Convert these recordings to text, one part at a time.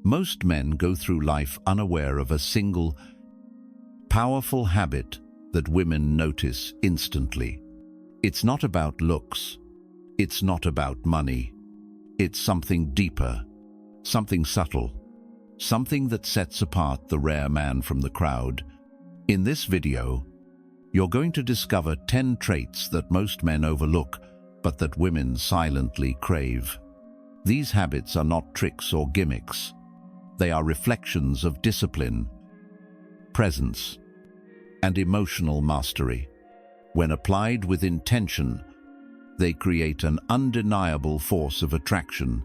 Most men go through life unaware of a single, powerful habit that women notice instantly. It's not about looks. It's not about money. It's something deeper, something subtle, something that sets apart the rare man from the crowd. In this video, you're going to discover 10 traits that most men overlook, but that women silently crave. These habits are not tricks or gimmicks. They are reflections of discipline, presence, and emotional mastery. When applied with intention, they create an undeniable force of attraction.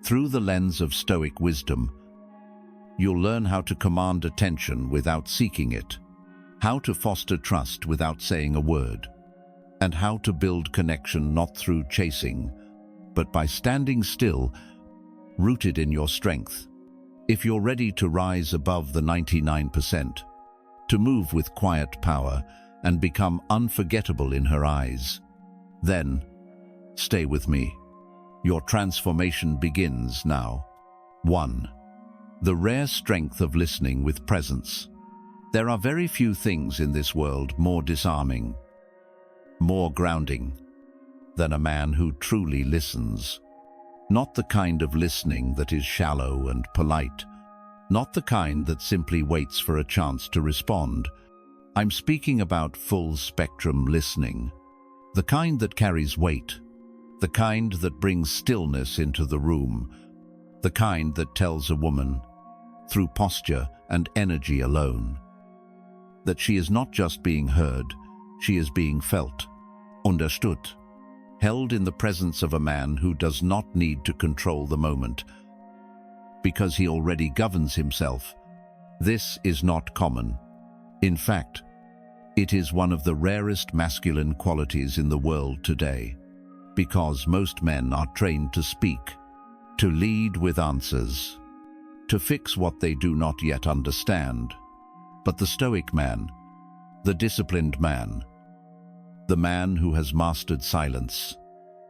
Through the lens of Stoic wisdom, you'll learn how to command attention without seeking it, how to foster trust without saying a word, and how to build connection not through chasing, but by standing still, rooted in your strength. If you're ready to rise above the 99%, to move with quiet power and become unforgettable in her eyes, then stay with me. Your transformation begins now. 1. The rare strength of listening with presence. There are very few things in this world more disarming, more grounding, than a man who truly listens. Not the kind of listening that is shallow and polite, not the kind that simply waits for a chance to respond. I'm speaking about full-spectrum listening, the kind that carries weight, the kind that brings stillness into the room, the kind that tells a woman, through posture and energy alone, that she is not just being heard, she is being felt, understood, held in the presence of a man who does not need to control the moment, because he already governs himself. This is not common. In fact, it is one of the rarest masculine qualities in the world today, because most men are trained to speak, to lead with answers, to fix what they do not yet understand. But the Stoic man, the disciplined man, the man who has mastered silence,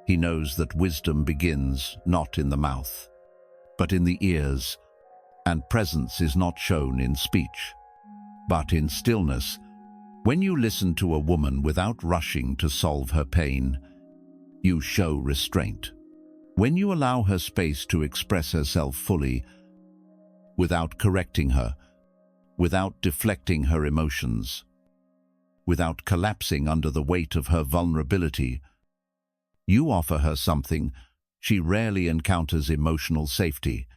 he knows that wisdom begins not in the mouth, but in the ears, and presence is not shown in speech, but in stillness. When you listen to a woman without rushing to solve her pain, you show restraint. When you allow her space to express herself fully, without correcting her, without deflecting her emotions, without collapsing under the weight of her vulnerability, you offer her something she rarely encounters: emotional safety.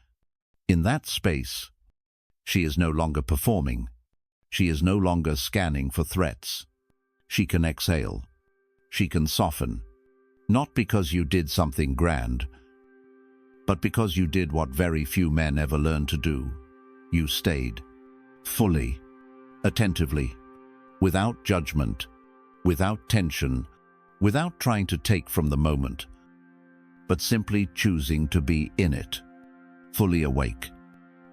In that space, she is no longer performing. She is no longer scanning for threats. She can exhale. She can soften. Not because you did something grand, but because you did what very few men ever learn to do. You stayed, fully, attentively, without judgment, without tension, without trying to take from the moment, but simply choosing to be in it, fully awake.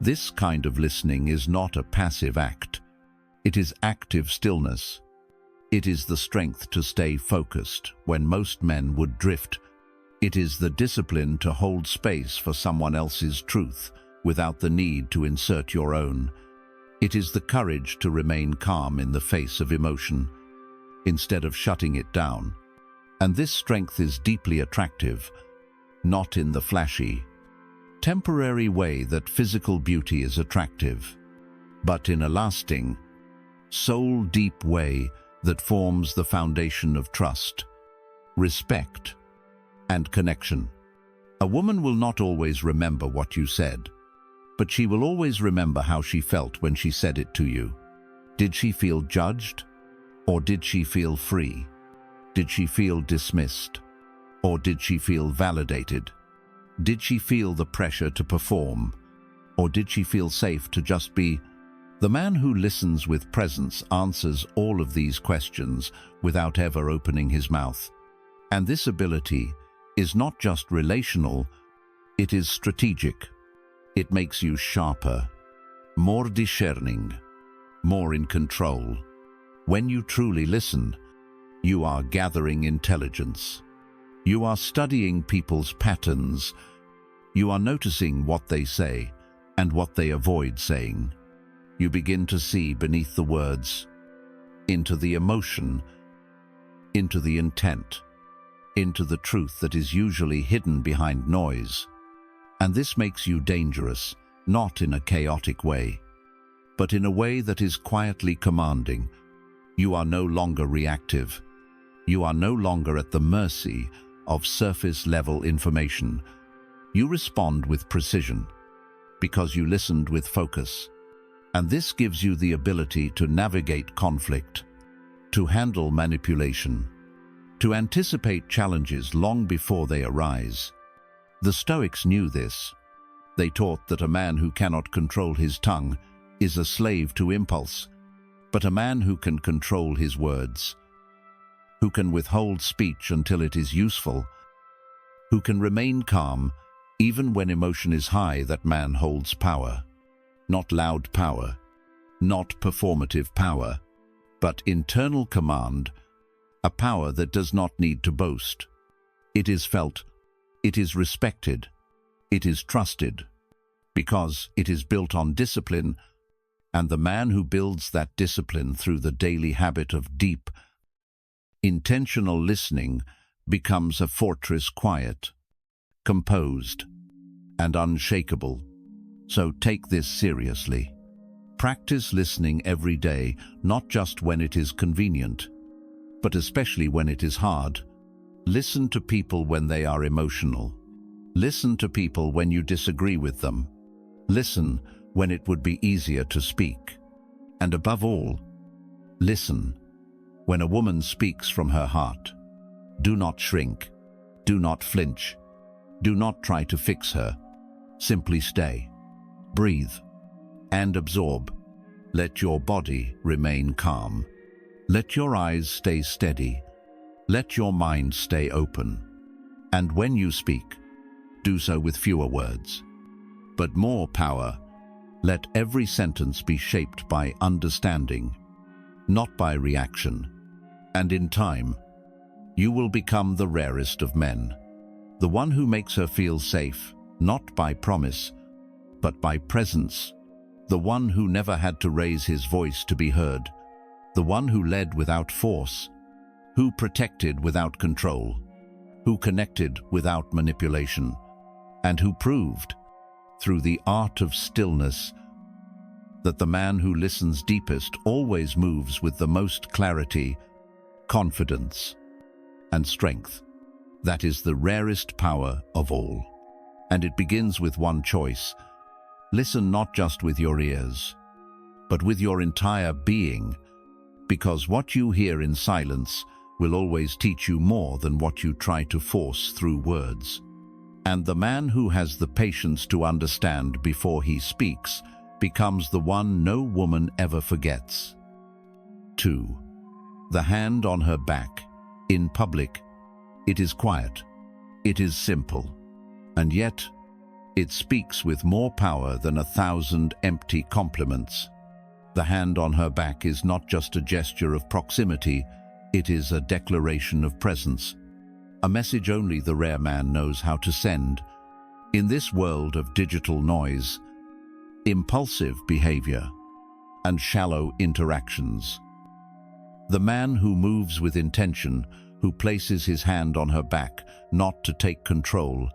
This kind of listening is not a passive act. It is active stillness. It is the strength to stay focused when most men would drift. It is the discipline to hold space for someone else's truth without the need to insert your own. It is the courage to remain calm in the face of emotion, instead of shutting it down. And this strength is deeply attractive, not in the flashy, temporary way that physical beauty is attractive, but in a lasting, soul-deep way that forms the foundation of trust, respect, and connection. A woman will not always remember what you said, but she will always remember how she felt when she said it to you. Did she feel judged? Or did she feel free? Did she feel dismissed? Or did she feel validated? Did she feel the pressure to perform? Or did she feel safe to just be? The man who listens with presence answers all of these questions without ever opening his mouth. And this ability is not just relational, it is strategic. It makes you sharper, more discerning, more in control. When you truly listen, you are gathering intelligence. You are studying people's patterns. You are noticing what they say and what they avoid saying. You begin to see beneath the words, into the emotion, into the intent, into the truth that is usually hidden behind noise. And this makes you dangerous, not in a chaotic way, but in a way that is quietly commanding. You are no longer reactive. You are no longer at the mercy of surface-level information. You respond with precision, because you listened with focus. And this gives you the ability to navigate conflict, to handle manipulation, to anticipate challenges long before they arise. The Stoics knew this. They taught that a man who cannot control his tongue is a slave to impulse, but a man who can control his words, who can withhold speech until it is useful, who can remain calm even when emotion is high, that man holds power. Not loud power, not performative power, but internal command, a power that does not need to boast. It is felt, it is respected, it is trusted, because it is built on discipline, and the man who builds that discipline through the daily habit of deep, intentional listening becomes a fortress, quiet, composed, and unshakable. So take this seriously. Practice listening every day, not just when it is convenient, but especially when it is hard. Listen to people when they are emotional. Listen to people when you disagree with them. Listen when it would be easier to speak. And above all, listen when a woman speaks from her heart. Do not shrink. Do not flinch. Do not try to fix her. Simply stay. Breathe and absorb. Let your body remain calm. Let your eyes stay steady. Let your mind stay open. And when you speak, do so with fewer words, but more power. Let every sentence be shaped by understanding, not by reaction. And in time, you will become the rarest of men, the one who makes her feel safe, not by promise, but by presence, the one who never had to raise his voice to be heard, the one who led without force, who protected without control, who connected without manipulation, and who proved, through the art of stillness, that the man who listens deepest always moves with the most clarity, confidence, and strength. That is the rarest power of all. And it begins with one choice. Listen not just with your ears, but with your entire being, because what you hear in silence will always teach you more than what you try to force through words. And the man who has the patience to understand before he speaks becomes the one no woman ever forgets. 2. The hand on her back. In public, it is quiet, it is simple, and yet it speaks with more power than 1,000 empty compliments. The hand on her back is not just a gesture of proximity, it is a declaration of presence, a message only the rare man knows how to send. In this world of digital noise, impulsive behavior, and shallow interactions, the man who moves with intention, who places his hand on her back, not to take control,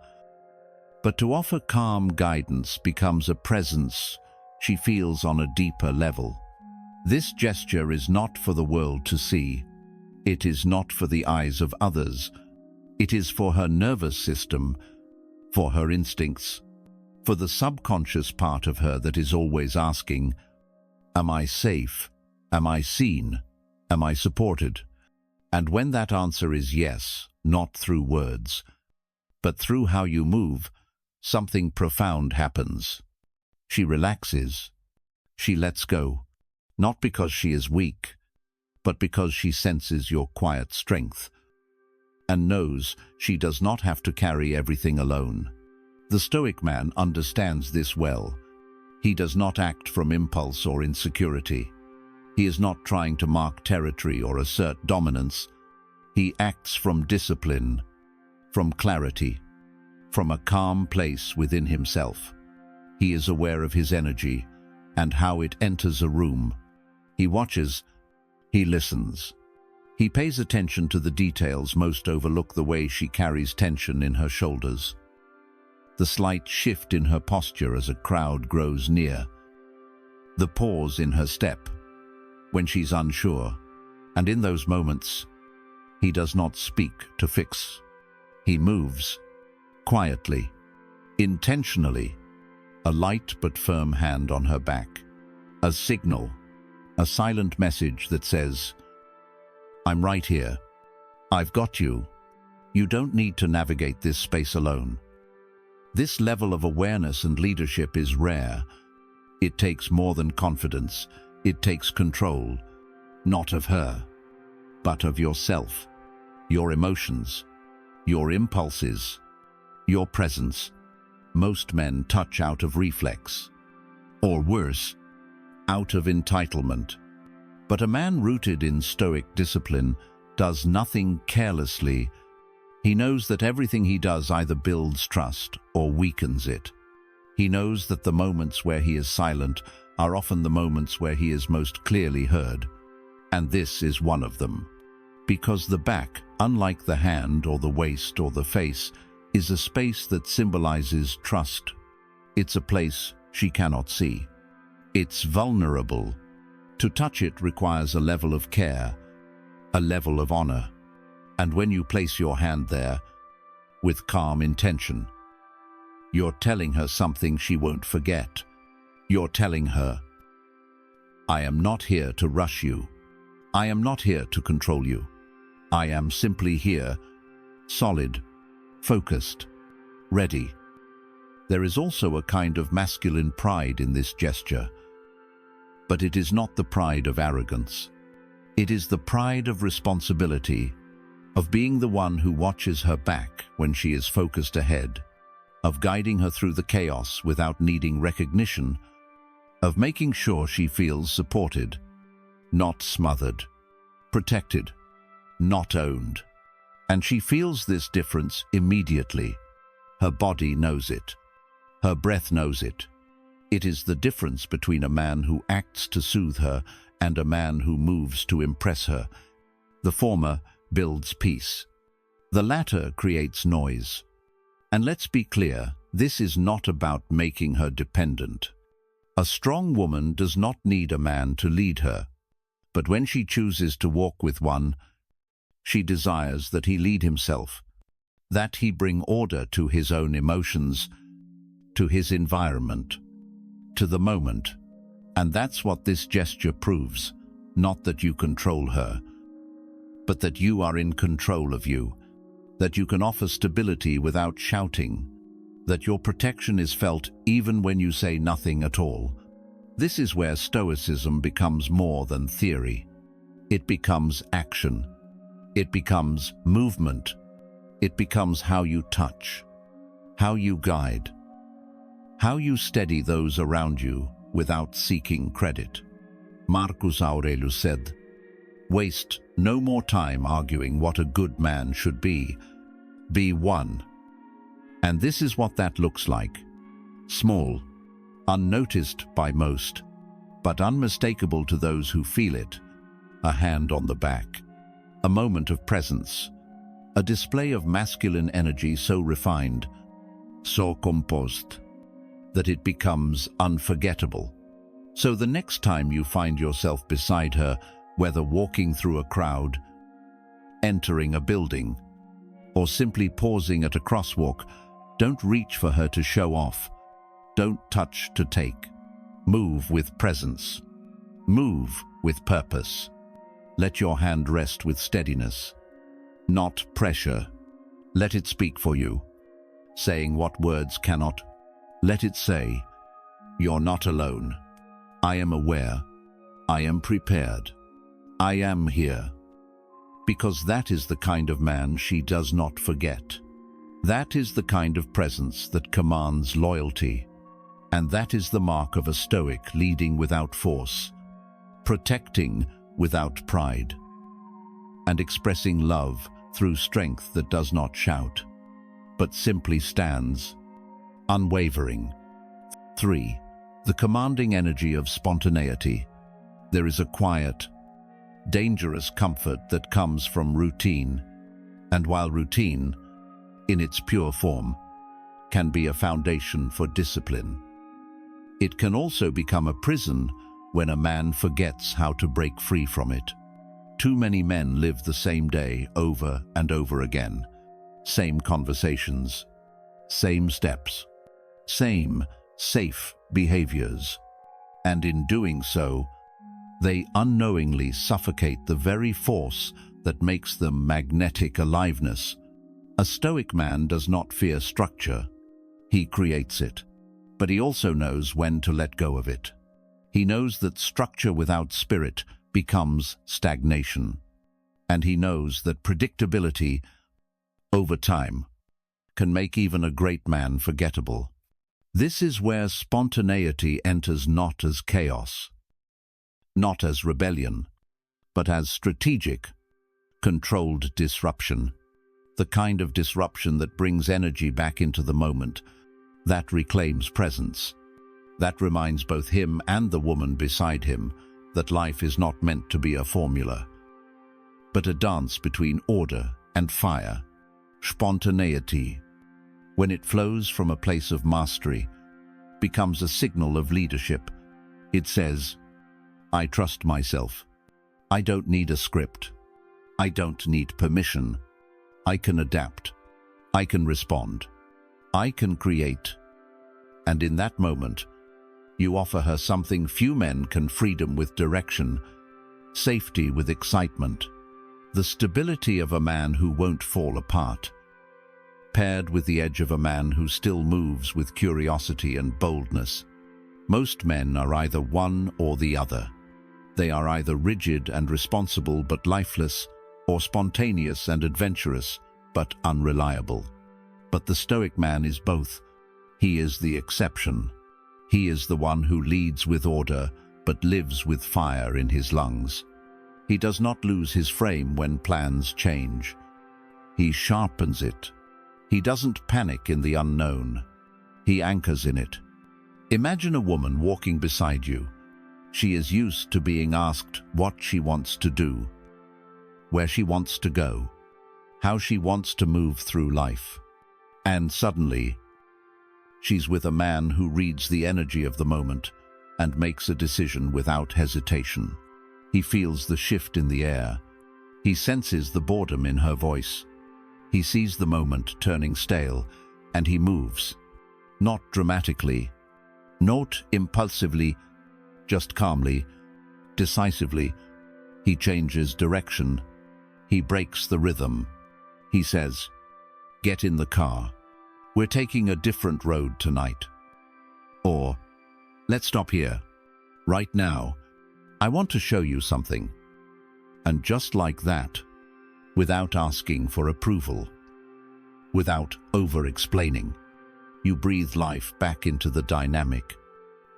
but to offer calm guidance, becomes a presence she feels on a deeper level. This gesture is not for the world to see. It is not for the eyes of others. It is for her nervous system, for her instincts, for the subconscious part of her that is always asking, am I safe? Am I seen? Am I supported? And when that answer is yes, not through words, but through how you move, something profound happens. She relaxes. She lets go, not because she is weak, but because she senses your quiet strength and knows she does not have to carry everything alone. The Stoic man understands this well. He does not act from impulse or insecurity. He is not trying to mark territory or assert dominance. He acts from discipline, from clarity, from a calm place within himself. He is aware of his energy and how it enters a room. He watches, he listens. He pays attention to the details. Most overlook the way she carries tension in her shoulders, the slight shift in her posture as a crowd grows near, the pause in her step when she's unsure. And in those moments, he does not speak to fix. He moves quietly, intentionally, a light but firm hand on her back, a signal, a silent message that says, "I'm right here. I've got you. You don't need to navigate this space alone." This level of awareness and leadership is rare. It takes more than confidence. It takes control, not of her, but of yourself, your emotions, your impulses, your presence. Most men touch out of reflex, or worse, out of entitlement. But a man rooted in Stoic discipline does nothing carelessly. He knows that everything he does either builds trust or weakens it. He knows that the moments where he is silent are often the moments where he is most clearly heard. And this is one of them. Because the back, unlike the hand or the waist or the face, is a space that symbolizes trust. It's a place she cannot see. It's vulnerable. To touch it requires a level of care, a level of honor. And when you place your hand there, with calm intention, you're telling her something she won't forget. You're telling her, "I am not here to rush you. I am not here to control you. I am simply here, solid, focused, ready." There is also a kind of masculine pride in this gesture, but it is not the pride of arrogance. It is the pride of responsibility, of being the one who watches her back when she is focused ahead, of guiding her through the chaos without needing recognition, of making sure she feels supported, not smothered, protected, not owned. And she feels this difference immediately. Her body knows it. Her breath knows it. It is the difference between a man who acts to soothe her and a man who moves to impress her. The former builds peace. The latter creates noise. And let's be clear, this is not about making her dependent. A strong woman does not need a man to lead her, but when she chooses to walk with one, she desires that he lead himself, that he bring order to his own emotions, to his environment, to the moment. And that's what this gesture proves, not that you control her, but that you are in control of you, that you can offer stability without shouting, that your protection is felt even when you say nothing at all. This is where Stoicism becomes more than theory. It becomes action. It becomes movement. It becomes how you touch, how you guide, how you steady those around you without seeking credit. Marcus Aurelius said, "Waste no more time arguing what a good man should be. Be one." And this is what that looks like. Small, unnoticed by most, but unmistakable to those who feel it. A hand on the back, a moment of presence, a display of masculine energy so refined, so composed, that it becomes unforgettable. So the next time you find yourself beside her, whether walking through a crowd, entering a building, or simply pausing at a crosswalk, don't reach for her to show off. Don't touch to take. Move with presence. Move with purpose. Let your hand rest with steadiness, not pressure. Let it speak for you, saying what words cannot. Let it say, "You're not alone. I am aware. I am prepared. I am here." Because that is the kind of man she does not forget. That is the kind of presence that commands loyalty. And that is the mark of a Stoic leading without force, protecting without pride, and expressing love through strength that does not shout, but simply stands, unwavering. 3. The commanding energy of spontaneity. There is a quiet, dangerous comfort that comes from routine, and while routine, in its pure form, can be a foundation for discipline, it can also become a prison when a man forgets how to break free from it. Too many men live the same day over and over again. Same conversations, same steps, same safe behaviors. And in doing so, they unknowingly suffocate the very force that makes them magnetic aliveness. A Stoic man does not fear structure. He creates it. But he also knows when to let go of it. He knows that structure without spirit becomes stagnation. And he knows that predictability, over time, can make even a great man forgettable. This is where spontaneity enters not as chaos, not as rebellion, but as strategic, controlled disruption. The kind of disruption that brings energy back into the moment, that reclaims presence, that reminds both him and the woman beside him that life is not meant to be a formula, but a dance between order and fire. Spontaneity, when it flows from a place of mastery, becomes a signal of leadership. It says, I trust myself. I don't need a script. I don't need permission. I can adapt. I can respond. I can create. And in that moment, you offer her something few men can: freedom with direction, safety with excitement, the stability of a man who won't fall apart, paired with the edge of a man who still moves with curiosity and boldness. Most men are either one or the other. They are either rigid and responsible but lifeless, or spontaneous and adventurous but unreliable. But the Stoic man is both. He is the exception. He is the one who leads with order but lives with fire in his lungs. He does not lose his frame when plans change. He sharpens it. He doesn't panic in the unknown. He anchors in it. Imagine a woman walking beside you. She is used to being asked what she wants to do, where she wants to go, how she wants to move through life. And suddenly, she's with a man who reads the energy of the moment and makes a decision without hesitation. He feels the shift in the air. He senses the boredom in her voice. He sees the moment turning stale, and he moves. Not dramatically, not impulsively, just calmly, decisively. He changes direction. He breaks the rhythm. He says, "Get in the car. We're taking a different road tonight." Or, "Let's stop here. Right now. I want to show you something." And just like that, without asking for approval, without over-explaining, you breathe life back into the dynamic.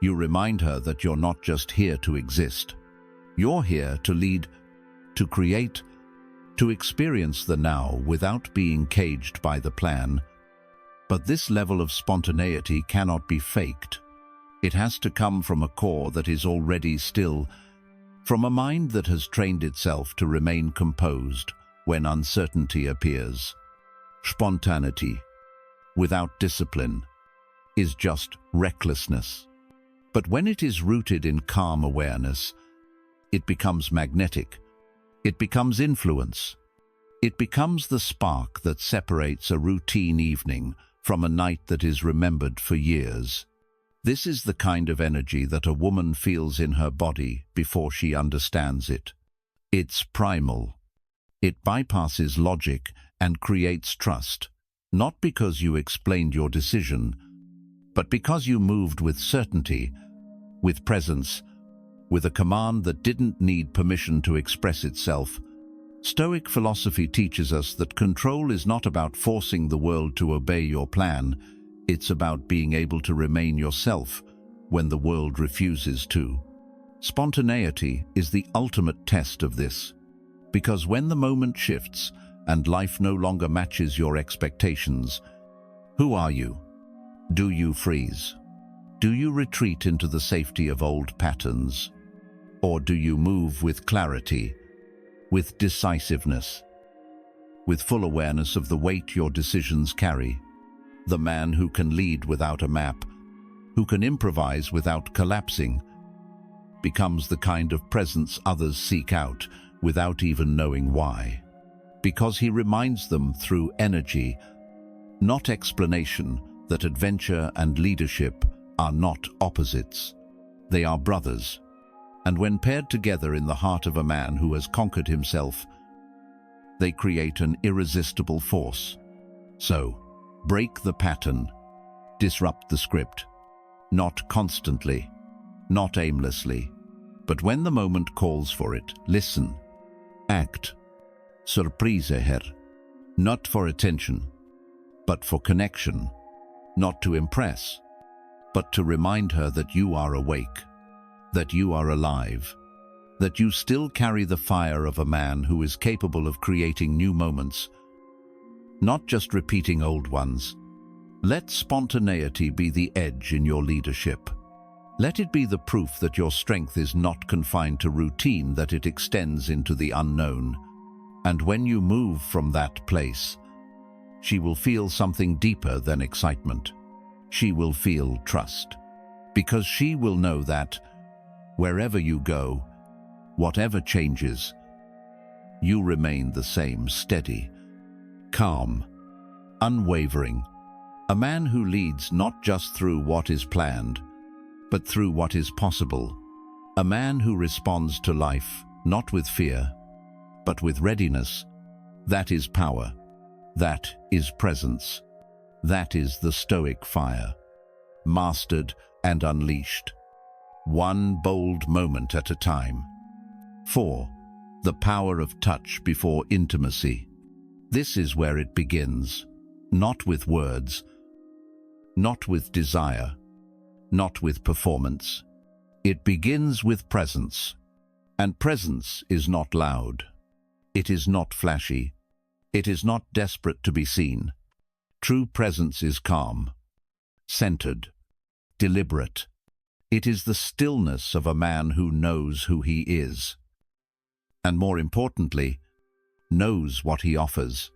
You remind her that you're not just here to exist. You're here to lead, to create, to experience the now without being caged by the plan. But this level of spontaneity cannot be faked. It has to come from a core that is already still, from a mind that has trained itself to remain composed when uncertainty appears. Spontaneity, without discipline, is just recklessness. But when it is rooted in calm awareness, it becomes magnetic. It becomes influence. It becomes the spark that separates a routine evening from a night that is remembered for years. This is the kind of energy that a woman feels in her body before she understands it. It's primal. It bypasses logic and creates trust, not because you explained your decision, but because you moved with certainty, with presence, with a command that didn't need permission to express itself. Stoic philosophy teaches us that control is not about forcing the world to obey your plan. It's about being able to remain yourself when the world refuses to. Spontaneity is the ultimate test of this, because when the moment shifts and life no longer matches your expectations, who are you? Do you freeze? Do you retreat into the safety of old patterns? Or do you move with clarity, with decisiveness, with full awareness of the weight your decisions carry? The man who can lead without a map, who can improvise without collapsing, becomes the kind of presence others seek out without even knowing why. Because he reminds them through energy, not explanation, that adventure and leadership are not opposites. They are brothers. And when paired together in the heart of a man who has conquered himself, they create an irresistible force. So, break the pattern, disrupt the script, not constantly, not aimlessly, but when the moment calls for it, listen, act, surprise her, not for attention, but for connection, not to impress, but to remind her that you are awake, that you are alive, that you still carry the fire of a man who is capable of creating new moments, not just repeating old ones. Let spontaneity be the edge in your leadership. Let it be the proof that your strength is not confined to routine, that it extends into the unknown. And when you move from that place, she will feel something deeper than excitement. She will feel trust, because she will know that wherever you go, whatever changes, you remain the same, steady, calm, unwavering. A man who leads not just through what is planned, but through what is possible. A man who responds to life, not with fear, but with readiness. That is power. That is presence. That is the Stoic fire, mastered and unleashed, one bold moment at a time. 4. The power of touch before intimacy. This is where it begins, not with words, not with desire, not with performance. It begins with presence, and presence is not loud. It is not flashy. It is not desperate to be seen. True presence is calm, centered, deliberate. It is the stillness of a man who knows who he is, and more importantly, knows what he offers.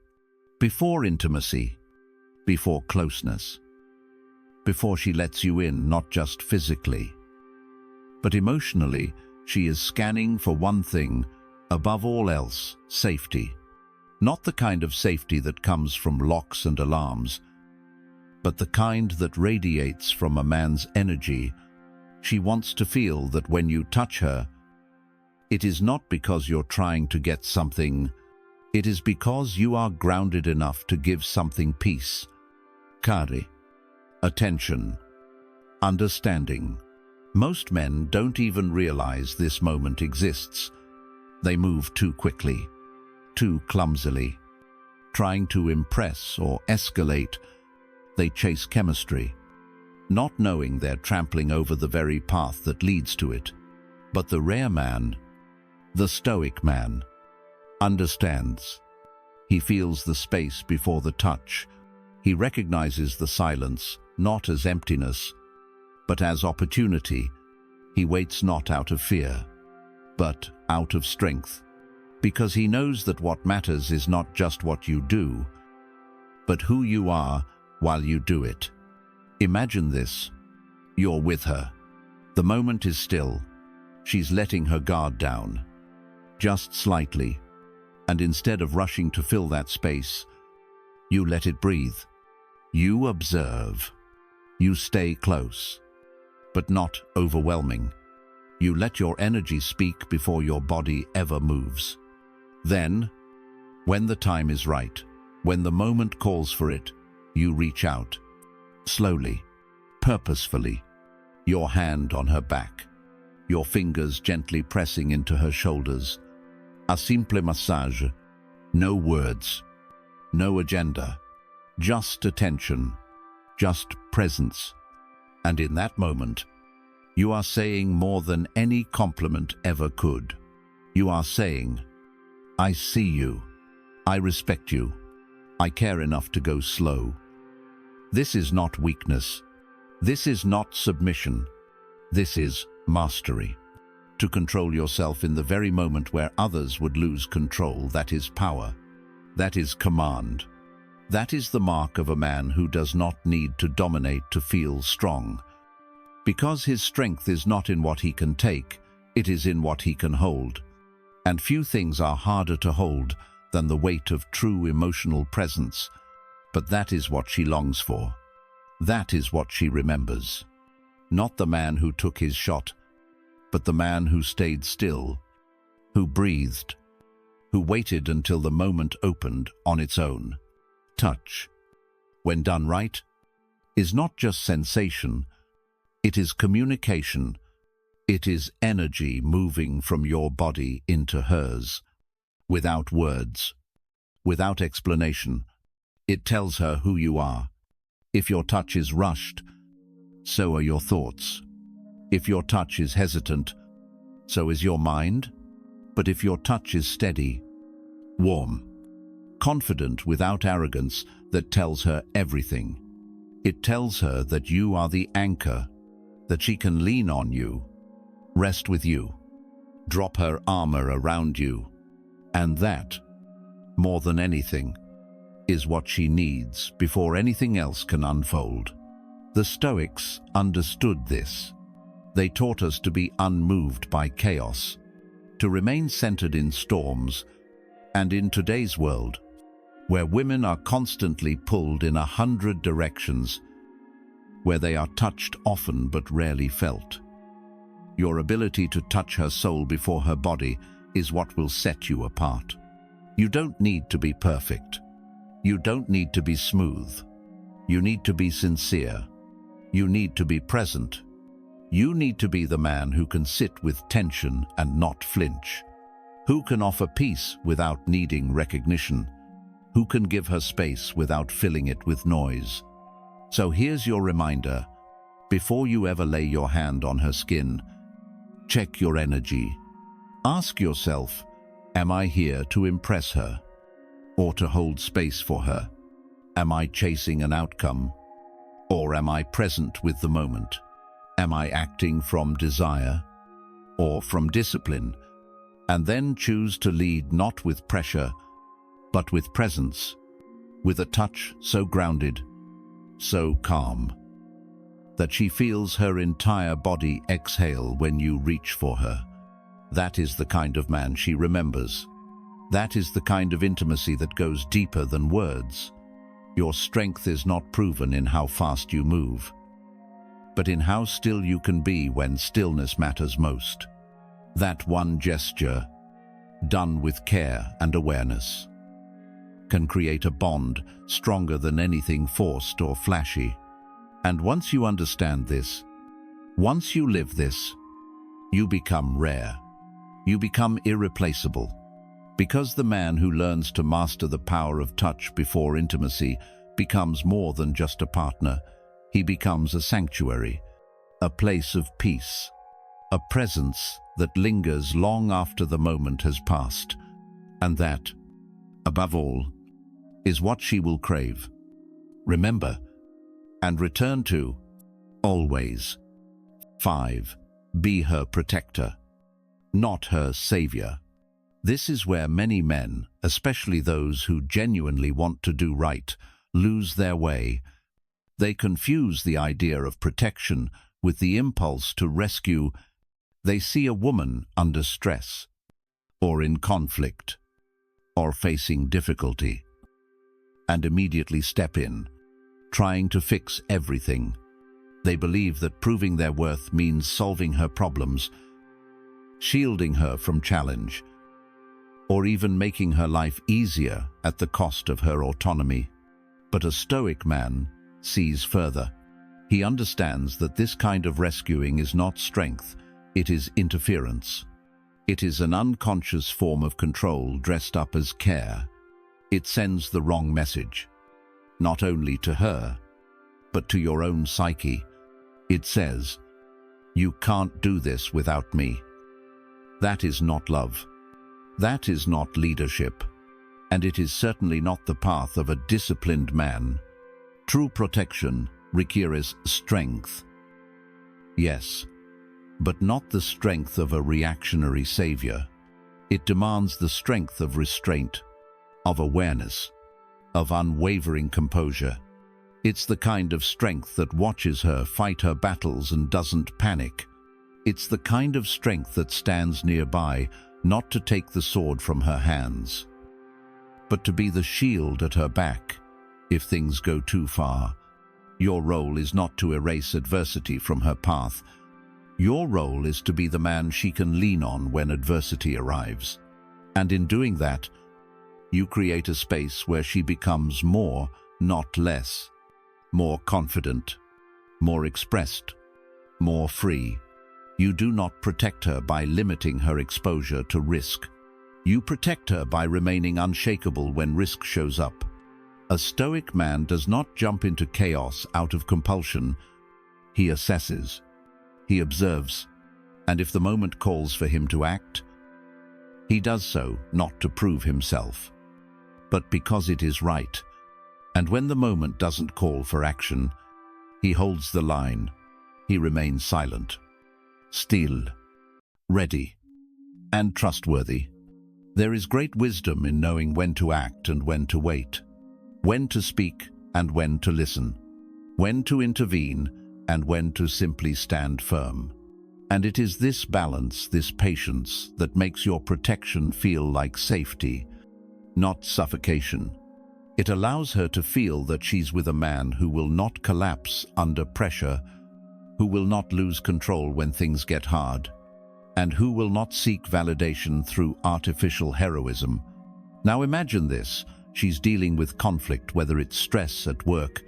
Before intimacy, before closeness, before she lets you in, not just physically, but emotionally, she is scanning for one thing, above all else, safety. Not the kind of safety that comes from locks and alarms, but the kind that radiates from a man's energy. She wants to feel that when you touch her, it is not because you're trying to get something, it is because you are grounded enough to give something: peace, care, attention, understanding. Most men don't even realize this moment exists. They move too quickly, too clumsily. Trying to impress or escalate, they chase chemistry, not knowing they're trampling over the very path that leads to it. But the rare man, the Stoic man, understands. He feels the space before the touch. He recognizes the silence, not as emptiness, but as opportunity. He waits not out of fear, but out of strength, because he knows that what matters is not just what you do, but who you are while you do it. Imagine this. You're with her. The moment is still. She's letting her guard down, just slightly, and instead of rushing to fill that space, you let it breathe. You observe. You stay close, but not overwhelming. You let your energy speak before your body ever moves. Then, when the time is right, when the moment calls for it, you reach out, slowly, purposefully, your hand on her back, your fingers gently pressing into her shoulders. A simple massage, no words, no agenda, just attention, just presence. And in that moment, you are saying more than any compliment ever could. You are saying, I see you, I respect you, I care enough to go slow. This is not weakness, This is not submission. This is mastery. To control yourself in the very moment where others would lose control, that is power. That is command. That is the mark of a man who does not need to dominate to feel strong. Because his strength is not in what he can take, it is in what he can hold. And few things are harder to hold than the weight of true emotional presence. But that is what she longs for. That is what she remembers. Not the man who took his shot, but the man who stayed still, who breathed, who waited until the moment opened on its own. Touch, when done right, is not just sensation, it is communication. It is energy moving from your body into hers, without words, without explanation. It tells her who you are. If your touch is rushed, so are your thoughts. If your touch is hesitant, so is your mind. But if your touch is steady, warm, confident without arrogance, that tells her everything. It tells her that you are the anchor, that she can lean on you, rest with you, drop her armor around you. And that, more than anything, is what she needs before anything else can unfold. The Stoics understood this. They taught us to be unmoved by chaos, to remain centered in storms, and in today's world, where women are constantly pulled in 100 directions, where they are touched often but rarely felt. Your ability to touch her soul before her body is what will set you apart. You don't need to be perfect. You don't need to be smooth. You need to be sincere. You need to be present. You need to be the man who can sit with tension and not flinch, who can offer peace without needing recognition, who can give her space without filling it with noise. So here's your reminder. Before you ever lay your hand on her skin, check your energy. Ask yourself, am I here to impress her or to hold space for her? Am I chasing an outcome, or am I present with the moment? Am I acting from desire or from discipline? And then choose to lead not with pressure, but with presence, with a touch so grounded, so calm, that she feels her entire body exhale when you reach for her. That is the kind of man she remembers. That is the kind of intimacy that goes deeper than words. Your strength is not proven in how fast you move, but in how still you can be when stillness matters most. That one gesture, done with care and awareness, can create a bond stronger than anything forced or flashy. And once you understand this, once you live this, you become rare. You become irreplaceable. Because the man who learns to master the power of touch before intimacy becomes more than just a partner. He becomes a sanctuary, a place of peace, a presence that lingers long after the moment has passed. And that, above all, is what she will crave, remember, and return to, always. 5. Be her protector, not her savior. This is where many men, especially those who genuinely want to do right, lose their way. They confuse the idea of protection with the impulse to rescue. They see a woman under stress, or in conflict, or facing difficulty, and immediately step in, trying to fix everything. They believe that proving their worth means solving her problems, shielding her from challenge, or even making her life easier at the cost of her autonomy. But a Stoic man sees further. He understands that this kind of rescuing is not strength, it is interference. It is an unconscious form of control dressed up as care. It sends the wrong message, not only to her, but to your own psyche. It says, "You can't do this without me." That is not love. That is not leadership, and it is certainly not the path of a disciplined man. True protection requires strength. Yes, but not the strength of a reactionary savior. It demands the strength of restraint, of awareness, of unwavering composure. It's the kind of strength that watches her fight her battles and doesn't panic. It's the kind of strength that stands nearby, not to take the sword from her hands, but to be the shield at her back if things go too far. Your role is not to erase adversity from her path. Your role is to be the man she can lean on when adversity arrives. And in doing that, you create a space where she becomes more, not less, more confident, more expressed, more free. You do not protect her by limiting her exposure to risk. You protect her by remaining unshakable when risk shows up. A stoic man does not jump into chaos out of compulsion. He assesses, he observes, and if the moment calls for him to act, he does so not to prove himself, but because it is right. And when the moment doesn't call for action, he holds the line. He remains silent, still, ready, and trustworthy. There is great wisdom in knowing when to act and when to wait, when to speak and when to listen, when to intervene and when to simply stand firm. And it is this balance, this patience, that makes your protection feel like safety, not suffocation. It allows her to feel that she's with a man who will not collapse under pressure, who will not lose control when things get hard, and who will not seek validation through artificial heroism. Now imagine this. She's dealing with conflict, whether it's stress at work,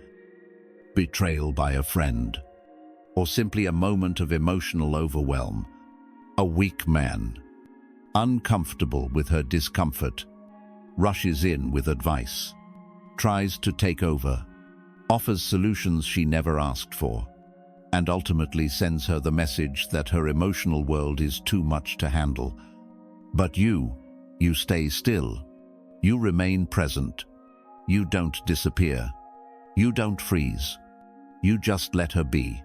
betrayal by a friend, or simply a moment of emotional overwhelm. A weak man, uncomfortable with her discomfort, rushes in with advice, tries to take over, offers solutions she never asked for, and ultimately sends her the message that her emotional world is too much to handle. But you stay still. You remain present. You don't disappear. You don't freeze. You just let her be.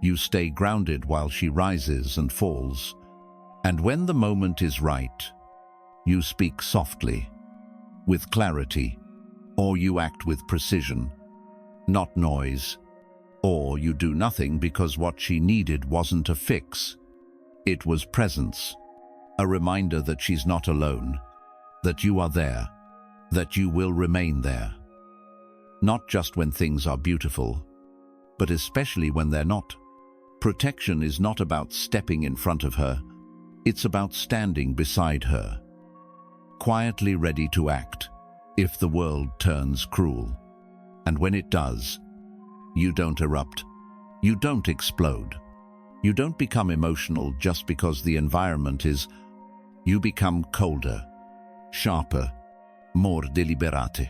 You stay grounded while she rises and falls. And when the moment is right, you speak softly, with clarity, or you act with precision, not noise, or you do nothing because what she needed wasn't a fix. It was presence, a reminder that she's not alone, that you are there, that you will remain there. Not just when things are beautiful, but especially when they're not. Protection is not about stepping in front of her. It's about standing beside her, quietly ready to act if the world turns cruel. And when it does, you don't erupt. You don't explode. You don't become emotional just because the environment is. You become colder, sharper, more deliberate.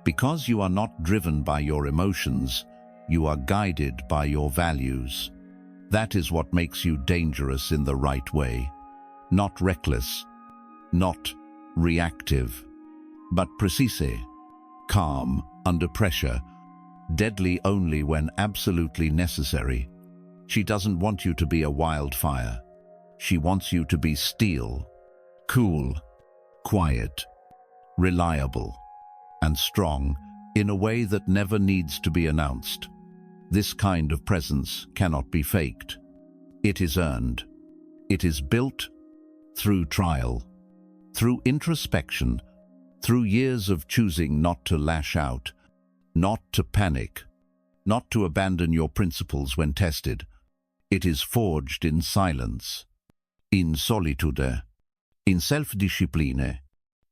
Because you are not driven by your emotions, you are guided by your values. That is what makes you dangerous in the right way. Not reckless, not reactive, but precise, calm under pressure, deadly only when absolutely necessary. She doesn't want you to be a wildfire. She wants you to be steel, cool, quiet, reliable, and strong in a way that never needs to be announced. This kind of presence cannot be faked. It is earned. It is built through trial, through introspection, through years of choosing not to lash out, not to panic, not to abandon your principles when tested. It is forged in silence, in solitude, in self-discipline.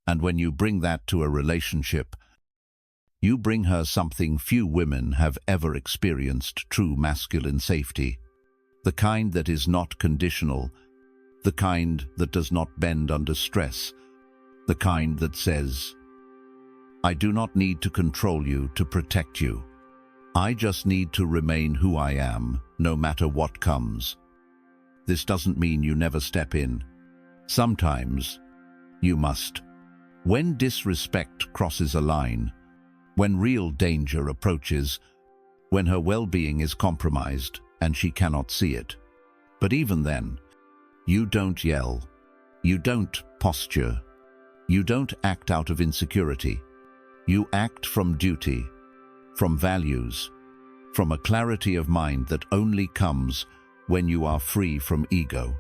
And when you bring that to a relationship, you bring her something few women have ever experienced: true masculine safety. The kind that is not conditional, the kind that does not bend under stress, the kind that says, I do not need to control you to protect you. I just need to remain who I am, no matter what comes. This doesn't mean you never step in. Sometimes you must. When disrespect crosses a line, when real danger approaches, when her well-being is compromised and she cannot see it. But even then, you don't yell, you don't posture, you don't act out of insecurity. You act from duty, from values, from a clarity of mind that only comes when you are free from ego.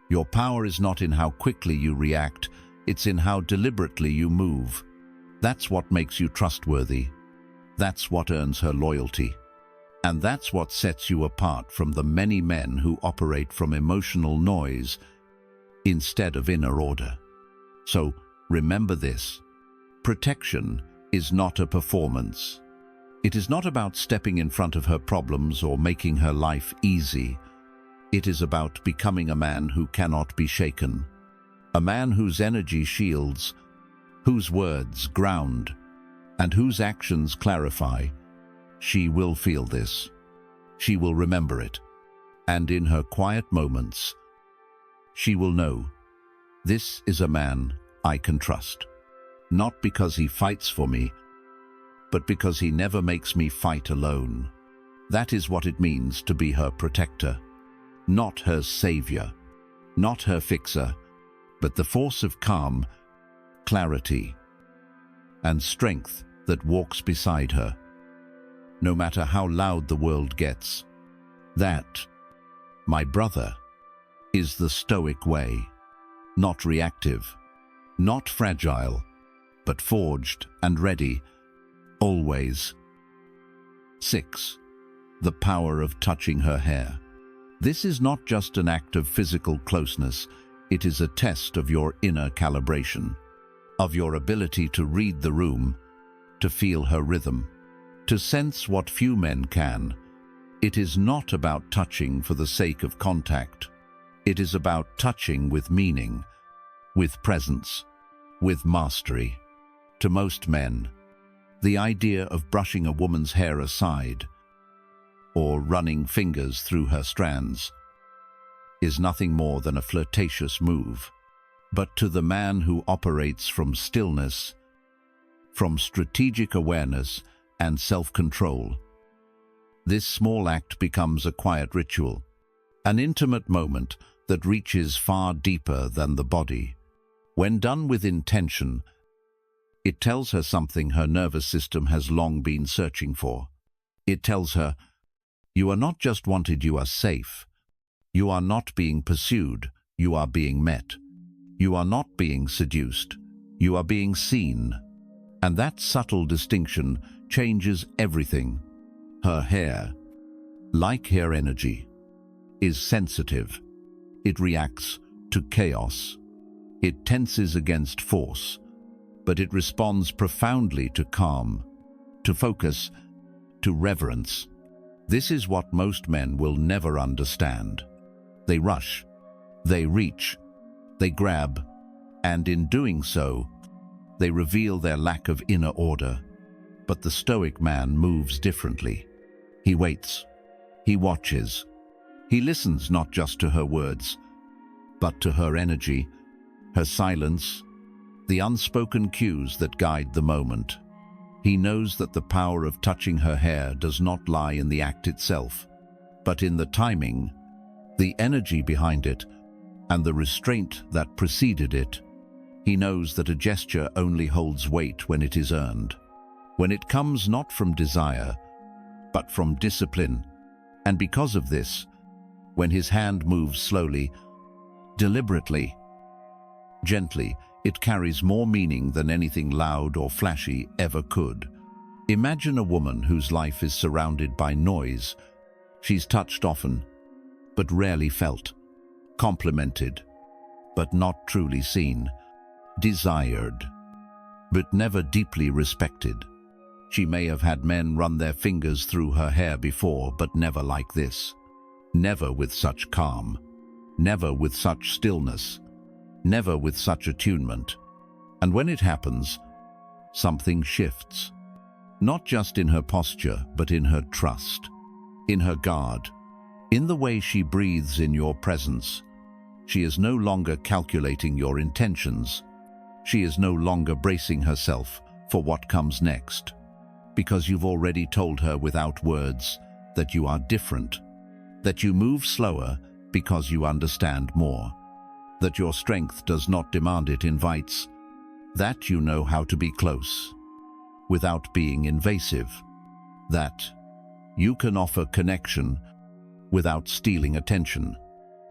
Your power is not in how quickly you react, it's in how deliberately you move. That's what makes you trustworthy. That's what earns her loyalty. And that's what sets you apart from the many men who operate from emotional noise instead of inner order. So remember this: protection is not a performance. It is not about stepping in front of her problems or making her life easy. It is about becoming a man who cannot be shaken. A man whose energy shields, whose words ground, and whose actions clarify. She will feel this. She will remember it. And in her quiet moments, she will know, this is a man I can trust. Not because he fights for me, but because he never makes me fight alone. That is what it means to be her protector. Not her savior, not her fixer, but the force of calm, clarity, and strength that walks beside her, no matter how loud the world gets. That, my brother, is the Stoic way. Not reactive, not fragile, but forged and ready, always. 6. The power of touching her hair. This is not just an act of physical closeness, it is a test of your inner calibration, of your ability to read the room, to feel her rhythm, to sense what few men can. It is not about touching for the sake of contact. It is about touching with meaning, with presence, with mastery. To most men, the idea of brushing a woman's hair aside or running fingers through her strands is nothing more than a flirtatious move. But to the man who operates from stillness, from strategic awareness and self-control, this small act becomes a quiet ritual, an intimate moment that reaches far deeper than the body. When done with intention, it tells her something her nervous system has long been searching for. It tells her, you are not just wanted, you are safe. You are not being pursued, you are being met. You are not being seduced, you are being seen. And that subtle distinction changes everything. Her hair, like her energy, is sensitive. It reacts to chaos. It tenses against force, but it responds profoundly to calm, to focus, to reverence. This is what most men will never understand. They rush, they reach, they grab, and in doing so, they reveal their lack of inner order. But the Stoic man moves differently. He waits, he watches, he listens not just to her words, but to her energy, her silence, the unspoken cues that guide the moment. He knows that the power of touching her hair does not lie in the act itself, but in the timing, the energy behind it, and the restraint that preceded it. He knows that a gesture only holds weight when it is earned, when it comes not from desire, but from discipline. And because of this, when his hand moves slowly, deliberately, gently, it carries more meaning than anything loud or flashy ever could. Imagine a woman whose life is surrounded by noise. She's touched often, but rarely felt, complimented, but not truly seen, desired, but never deeply respected. She may have had men run their fingers through her hair before, but never like this. Never with such calm, never with such stillness, never with such attunement. And when it happens, something shifts. Not just in her posture, but in her trust, in her guard, in the way she breathes in your presence. She is no longer calculating your intentions. She is no longer bracing herself for what comes next. because you've already told her without words that you are different, that you move slower because you understand more, that your strength does not demand it invites, that you know how to be close without being invasive, that you can offer connection without stealing attention.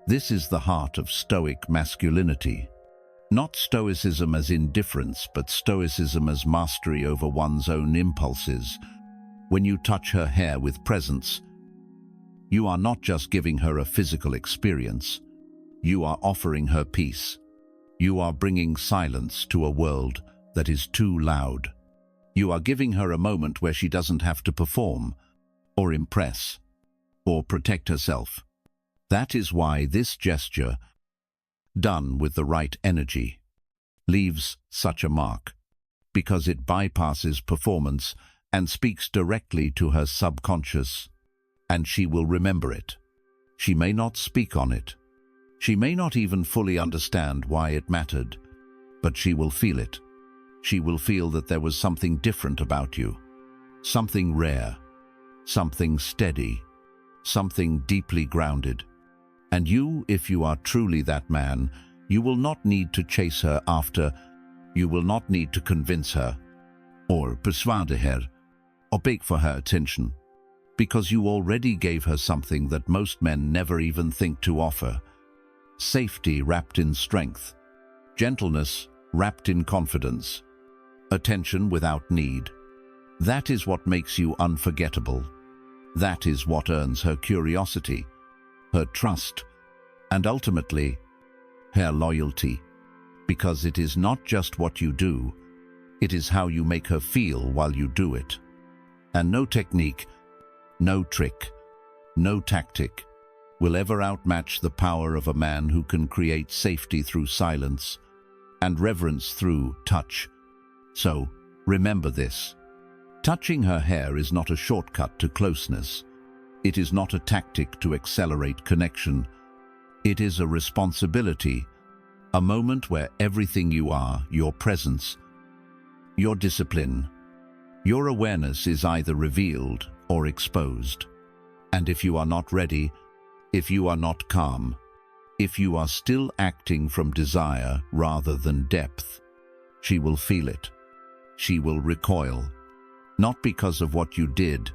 This is the heart of Stoic masculinity. Not Stoicism as indifference, but Stoicism as mastery over one's own impulses. When you touch her hair with presence, you are not just giving her a physical experience. You are offering her peace. You are bringing silence to a world that is too loud. You are giving her a moment where she doesn't have to perform, or impress, or protect herself. That is why this gesture, done with the right energy, leaves such a mark, because it bypasses performance and speaks directly to her subconscious, and she will remember it. She may not speak on it. She may not even fully understand why it mattered, but she will feel it. She will feel that there was something different about you, something rare, something steady, something deeply grounded. And you, if you are truly that man, you will not need to chase her after, you will not need to convince her, or persuade her, or beg for her attention, because you already gave her something that most men never even think to offer. Safety wrapped in strength, gentleness wrapped in confidence, attention without need. That is what makes you unforgettable. That is what earns her curiosity, her trust, and ultimately, her loyalty. Because it is not just what you do, it is how you make her feel while you do it. And no technique, no trick, no tactic will ever outmatch the power of a man who can create safety through silence and reverence through touch. So, remember this. Touching her hair is not a shortcut to closeness. It is not a tactic to accelerate connection. It is a responsibility, a moment where everything you are, your presence, your discipline, your awareness is either revealed or exposed. And if you are not ready, if you are not calm, if you are still acting from desire rather than depth, she will feel it. She will recoil, not because of what you did,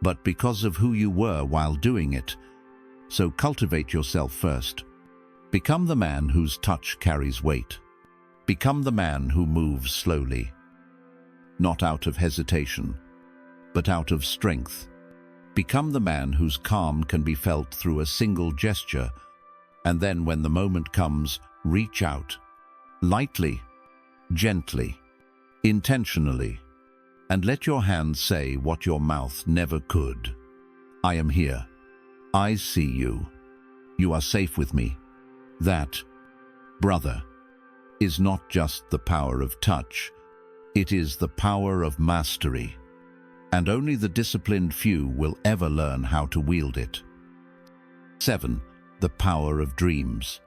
but because of who you were while doing it. So cultivate yourself first. Become the man whose touch carries weight. Become the man who moves slowly, not out of hesitation, but out of strength. Become the man whose calm can be felt through a single gesture, and then when the moment comes, reach out, lightly, gently, intentionally, and let your hands say what your mouth never could. I am here. I see you. You are safe with me. That, brother, is not just the power of touch. It is the power of mastery. And only the disciplined few will ever learn how to wield it. 7. The power of dreams.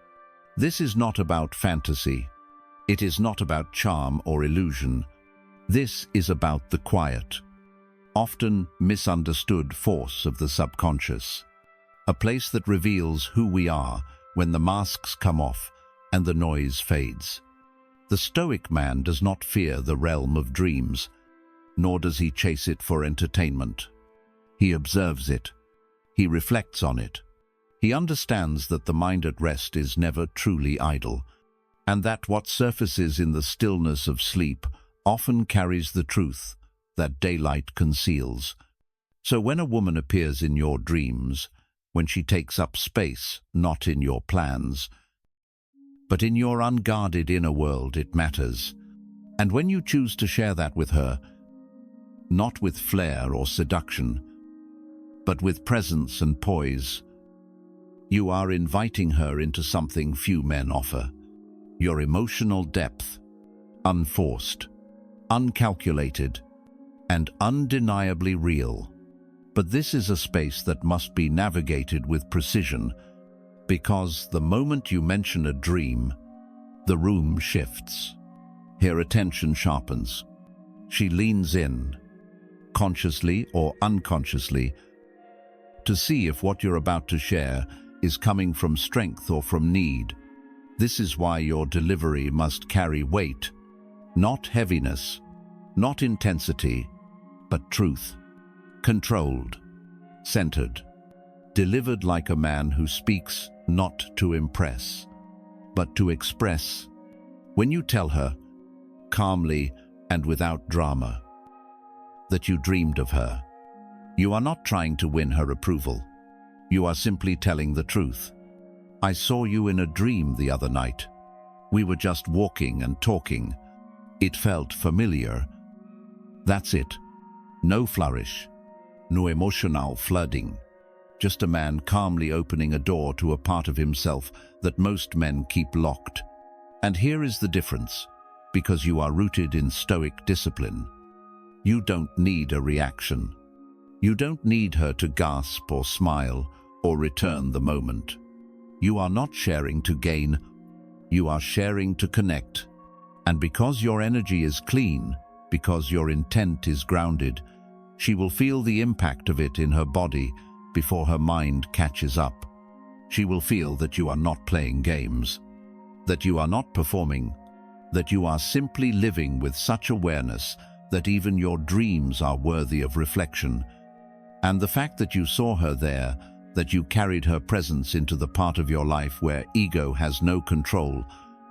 This is not about fantasy. It is not about charm or illusion. This is about the quiet, often misunderstood force of the subconscious. A place that reveals who we are when the masks come off and the noise fades. The Stoic man does not fear the realm of dreams, nor does he chase it for entertainment. He observes it. He reflects on it. He understands that the mind at rest is never truly idle, and that what surfaces in the stillness of sleep often carries the truth that daylight conceals. So when a woman appears in your dreams, when she takes up space, not in your plans, but in your unguarded inner world, it matters. And when you choose to share that with her, not with flair or seduction, but with presence and poise, you are inviting her into something few men offer. Your emotional depth, unforced, uncalculated, and undeniably real. But this is a space that must be navigated with precision, because the moment you mention a dream, the room shifts. Her attention sharpens. She leans in, consciously or unconsciously, to see if what you're about to share is coming from strength or from need. This is why your delivery must carry weight, not heaviness, not intensity, but truth. Controlled, centered, delivered like a man who speaks not to impress, but to express. When you tell her, calmly and without drama, that you dreamed of her, you are not trying to win her approval. You are simply telling the truth. I saw you in a dream the other night. We were just walking and talking. It felt familiar. That's it. No flourish, no emotional flooding. Just a man calmly opening a door to a part of himself that most men keep locked. And here is the difference. Because you are rooted in Stoic discipline, you don't need a reaction. You don't need her to gasp or smile or return the moment. You are not sharing to gain, you are sharing to connect. And because your energy is clean, because your intent is grounded, she will feel the impact of it in her body before her mind catches up. She will feel that you are not playing games, that you are not performing, that you are simply living with such awareness that even your dreams are worthy of reflection. And the fact that you saw her there, that you carried her presence into the part of your life where ego has no control,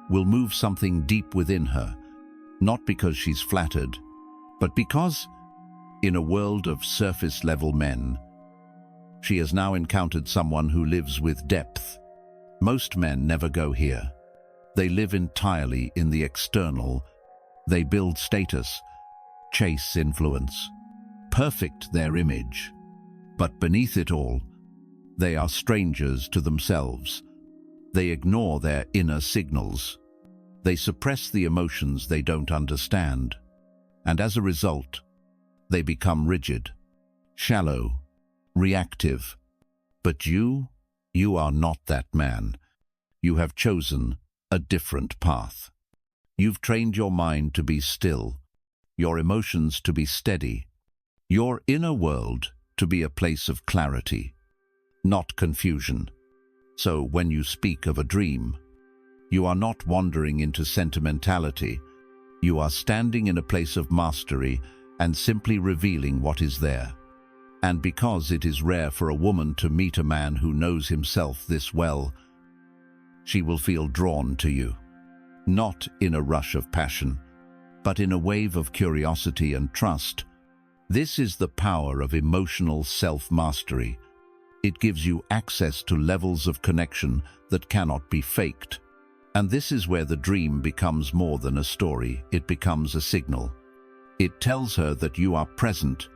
will move something deep within her, not because she's flattered, but because, in a world of surface-level men, she has now encountered someone who lives with depth. Most men never go here. They live entirely in the external. They build status, chase influence, perfect their image. But beneath it all, they are strangers to themselves. They ignore their inner signals. They suppress the emotions they don't understand. And as a result, they become rigid, shallow, reactive. But you are not that man. You have chosen a different path. You've trained your mind to be still, your emotions to be steady, your inner world to be a place of clarity, not confusion. So when you speak of a dream, you are not wandering into sentimentality. You are standing in a place of mastery and simply revealing what is there. And because it is rare for a woman to meet a man who knows himself this well, she will feel drawn to you, not in a rush of passion, but in a wave of curiosity and trust. This is the power of emotional self-mastery. It gives you access to levels of connection that cannot be faked. And this is where the dream becomes more than a story. It becomes a signal. It tells her that you are present,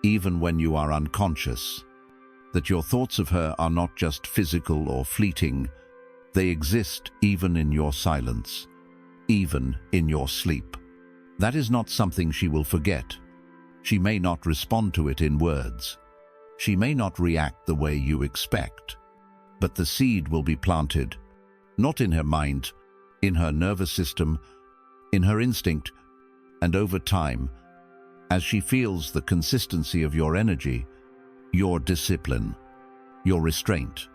even when you are unconscious, that your thoughts of her are not just physical or fleeting. They exist even in your silence, even in your sleep. That is not something she will forget. She may not respond to it in words. She may not react the way you expect, but the seed will be planted, not in her mind, in her nervous system, in her instinct, and over time, as she feels the consistency of your energy, your discipline, your restraint,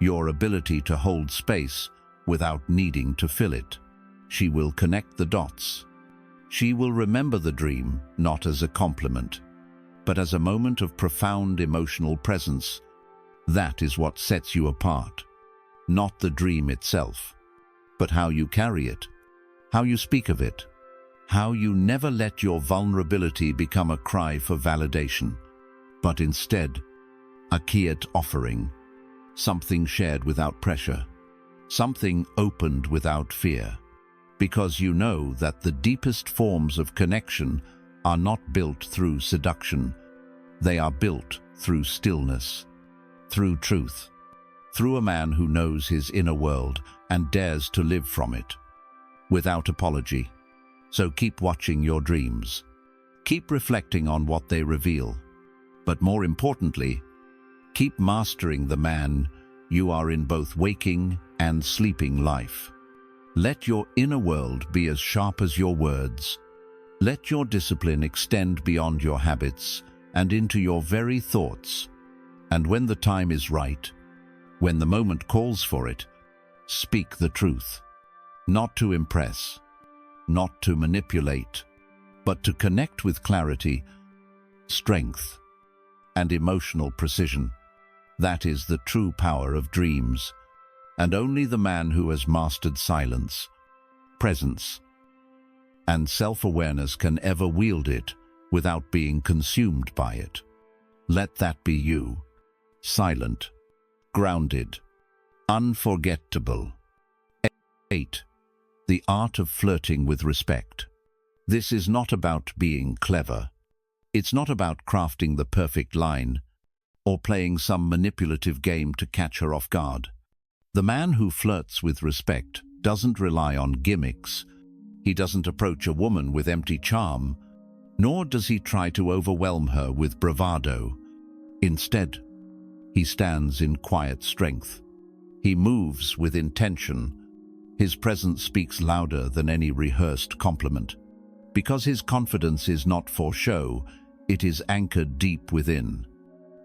your ability to hold space without needing to fill it, she will connect the dots. She will remember the dream not as a compliment, but as a moment of profound emotional presence. That is what sets you apart. Not the dream itself, but how you carry it, how you speak of it, how you never let your vulnerability become a cry for validation, but instead a quiet offering, something shared without pressure, something opened without fear, because you know that the deepest forms of connection are not built through seduction. They are built through stillness, through truth, through a man who knows his inner world and dares to live from it, without apology. So keep watching your dreams. Keep reflecting on what they reveal. But more importantly, keep mastering the man you are in both waking and sleeping life. Let your inner world be as sharp as your words, Let your discipline extend beyond your habits and into your very thoughts. And when the time is right, when the moment calls for it, speak the truth. Not to impress, not to manipulate, but to connect with clarity, strength, and emotional precision. That is the true power of dreams, and only the man who has mastered silence, presence, and self-awareness can ever wield it without being consumed by it. Let that be you. Silent, grounded, unforgettable. 8. The art of flirting with respect. This is not about being clever. It's not about crafting the perfect line or playing some manipulative game to catch her off guard. The man who flirts with respect doesn't rely on gimmicks. He doesn't approach a woman with empty charm, nor does he try to overwhelm her with bravado. Instead, he stands in quiet strength. He moves with intention. His presence speaks louder than any rehearsed compliment. Because his confidence is not for show, it is anchored deep within.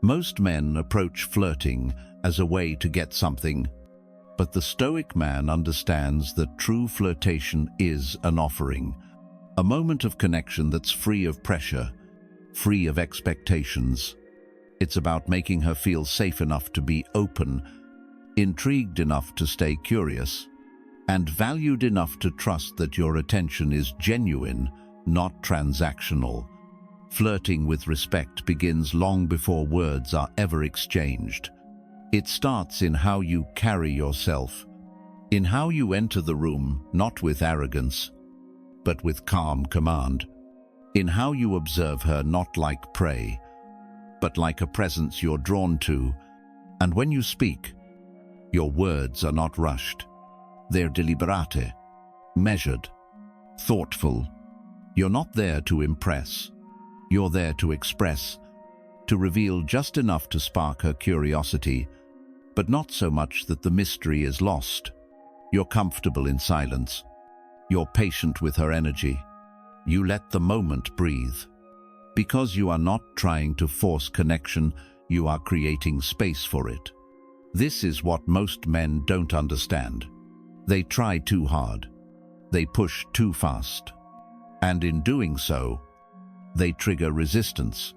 Most men approach flirting as a way to get something, but the Stoic man understands that true flirtation is an offering, a moment of connection that's free of pressure, free of expectations. It's about making her feel safe enough to be open, intrigued enough to stay curious, and valued enough to trust that your attention is genuine, not transactional. Flirting with respect begins long before words are ever exchanged. It starts in how you carry yourself, in how you enter the room, not with arrogance, but with calm command, in how you observe her not like prey, but like a presence you're drawn to, and when you speak, your words are not rushed. They're deliberate, measured, thoughtful. You're not there to impress. You're there to express, to reveal just enough to spark her curiosity, but not so much that the mystery is lost. You're comfortable in silence. You're patient with her energy. You let the moment breathe. Because you are not trying to force connection, you are creating space for it. This is what most men don't understand. They try too hard. They push too fast. And in doing so, they trigger resistance.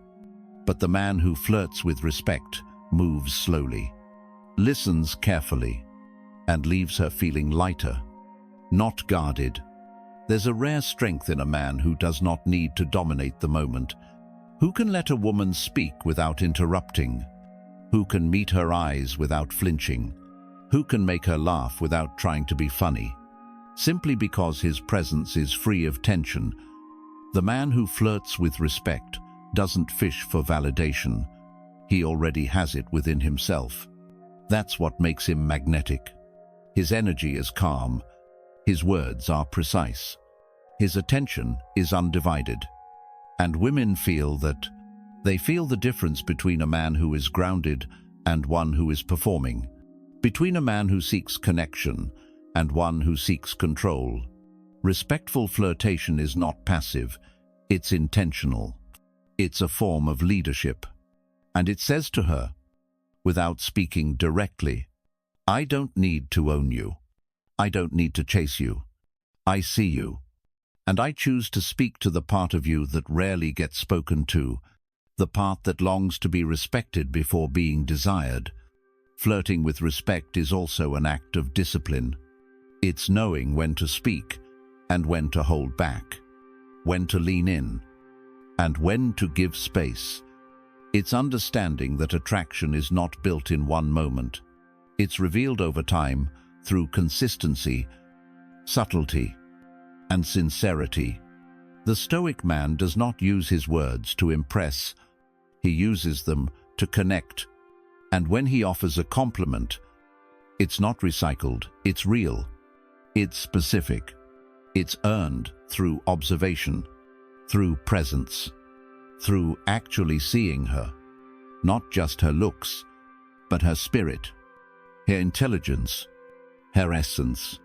But the man who flirts with respect moves slowly, listens carefully, and leaves her feeling lighter, not guarded. There's a rare strength in a man who does not need to dominate the moment, who can let a woman speak without interrupting, who can meet her eyes without flinching, who can make her laugh without trying to be funny, simply because his presence is free of tension. The man who flirts with respect doesn't fish for validation. He already has it within himself. That's what makes him magnetic. His energy is calm. His words are precise. His attention is undivided. And women feel that. They feel the difference between a man who is grounded and one who is performing, between a man who seeks connection and one who seeks control. Respectful flirtation is not passive, it's intentional. It's a form of leadership. And it says to her, without speaking directly, I don't need to own you. I don't need to chase you. I see you. And I choose to speak to the part of you that rarely gets spoken to, the part that longs to be respected before being desired. Flirting with respect is also an act of discipline. It's knowing when to speak and when to hold back, when to lean in, and when to give space. It's understanding that attraction is not built in one moment. It's revealed over time through consistency, subtlety, and sincerity. The Stoic man does not use his words to impress. He uses them to connect. And when he offers a compliment, it's not recycled, it's real. It's specific. It's earned through observation, through presence, through actually seeing her. Not just her looks, but her spirit, her intelligence, her essence.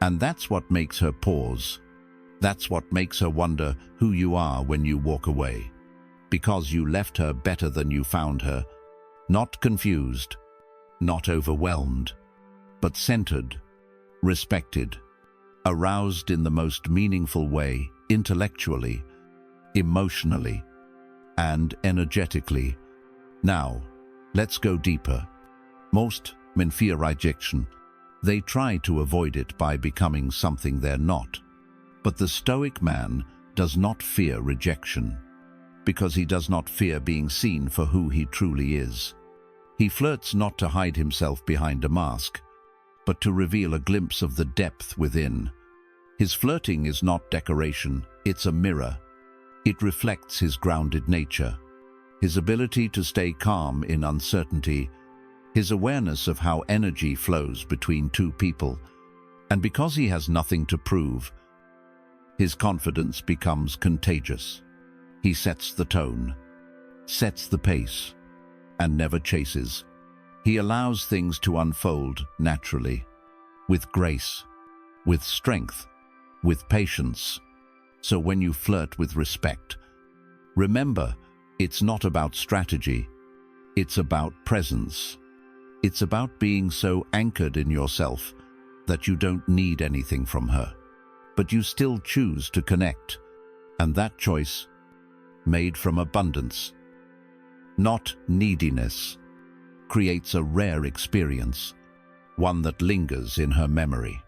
And that's what makes her pause. That's what makes her wonder who you are when you walk away. Because you left her better than you found her, not confused, not overwhelmed, but centered, respected, aroused in the most meaningful way, intellectually, emotionally, and energetically. Now, let's go deeper. Most men fear rejection. They try to avoid it by becoming something they're not. But the Stoic man does not fear rejection, because he does not fear being seen for who he truly is. He flirts not to hide himself behind a mask, but to reveal a glimpse of the depth within. His flirting is not decoration, it's a mirror. It reflects his grounded nature, his ability to stay calm in uncertainty, his awareness of how energy flows between two people, and because he has nothing to prove, his confidence becomes contagious. He sets the tone, sets the pace, and never chases. He allows things to unfold naturally, with grace, with strength, with patience. So when you flirt with respect, remember, it's not about strategy, it's about presence. It's about being so anchored in yourself that you don't need anything from her, but you still choose to connect, and that choice, made from abundance, not neediness, creates a rare experience, one that lingers in her memory,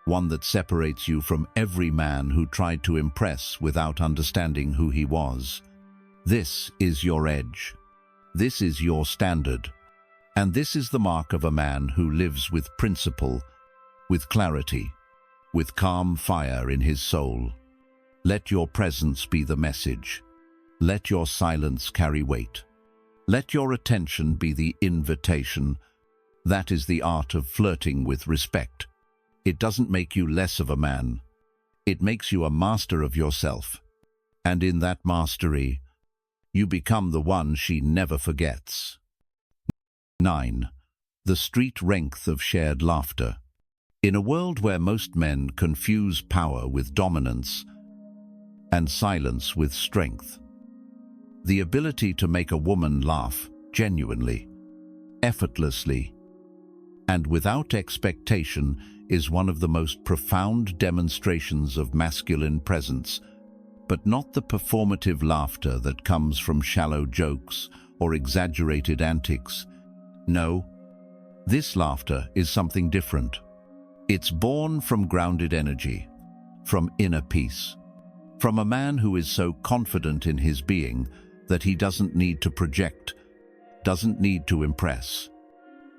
one that separates you from every man who tried to impress without understanding who he was. This is your edge. This is your standard. And this is the mark of a man who lives with principle, with clarity, with calm fire in his soul. Let your presence be the message. Let your silence carry weight. Let your attention be the invitation. That is the art of flirting with respect. It doesn't make you less of a man. It makes you a master of yourself. And in that mastery, you become the one she never forgets. 9. The street length of shared laughter. In a world where most men confuse power with dominance and silence with strength, the ability to make a woman laugh genuinely, effortlessly, and without expectation is one of the most profound demonstrations of masculine presence, but not the performative laughter that comes from shallow jokes or exaggerated antics. No, this laughter is something different. It's born from grounded energy, from inner peace, from a man who is so confident in his being that he doesn't need to project, doesn't need to impress,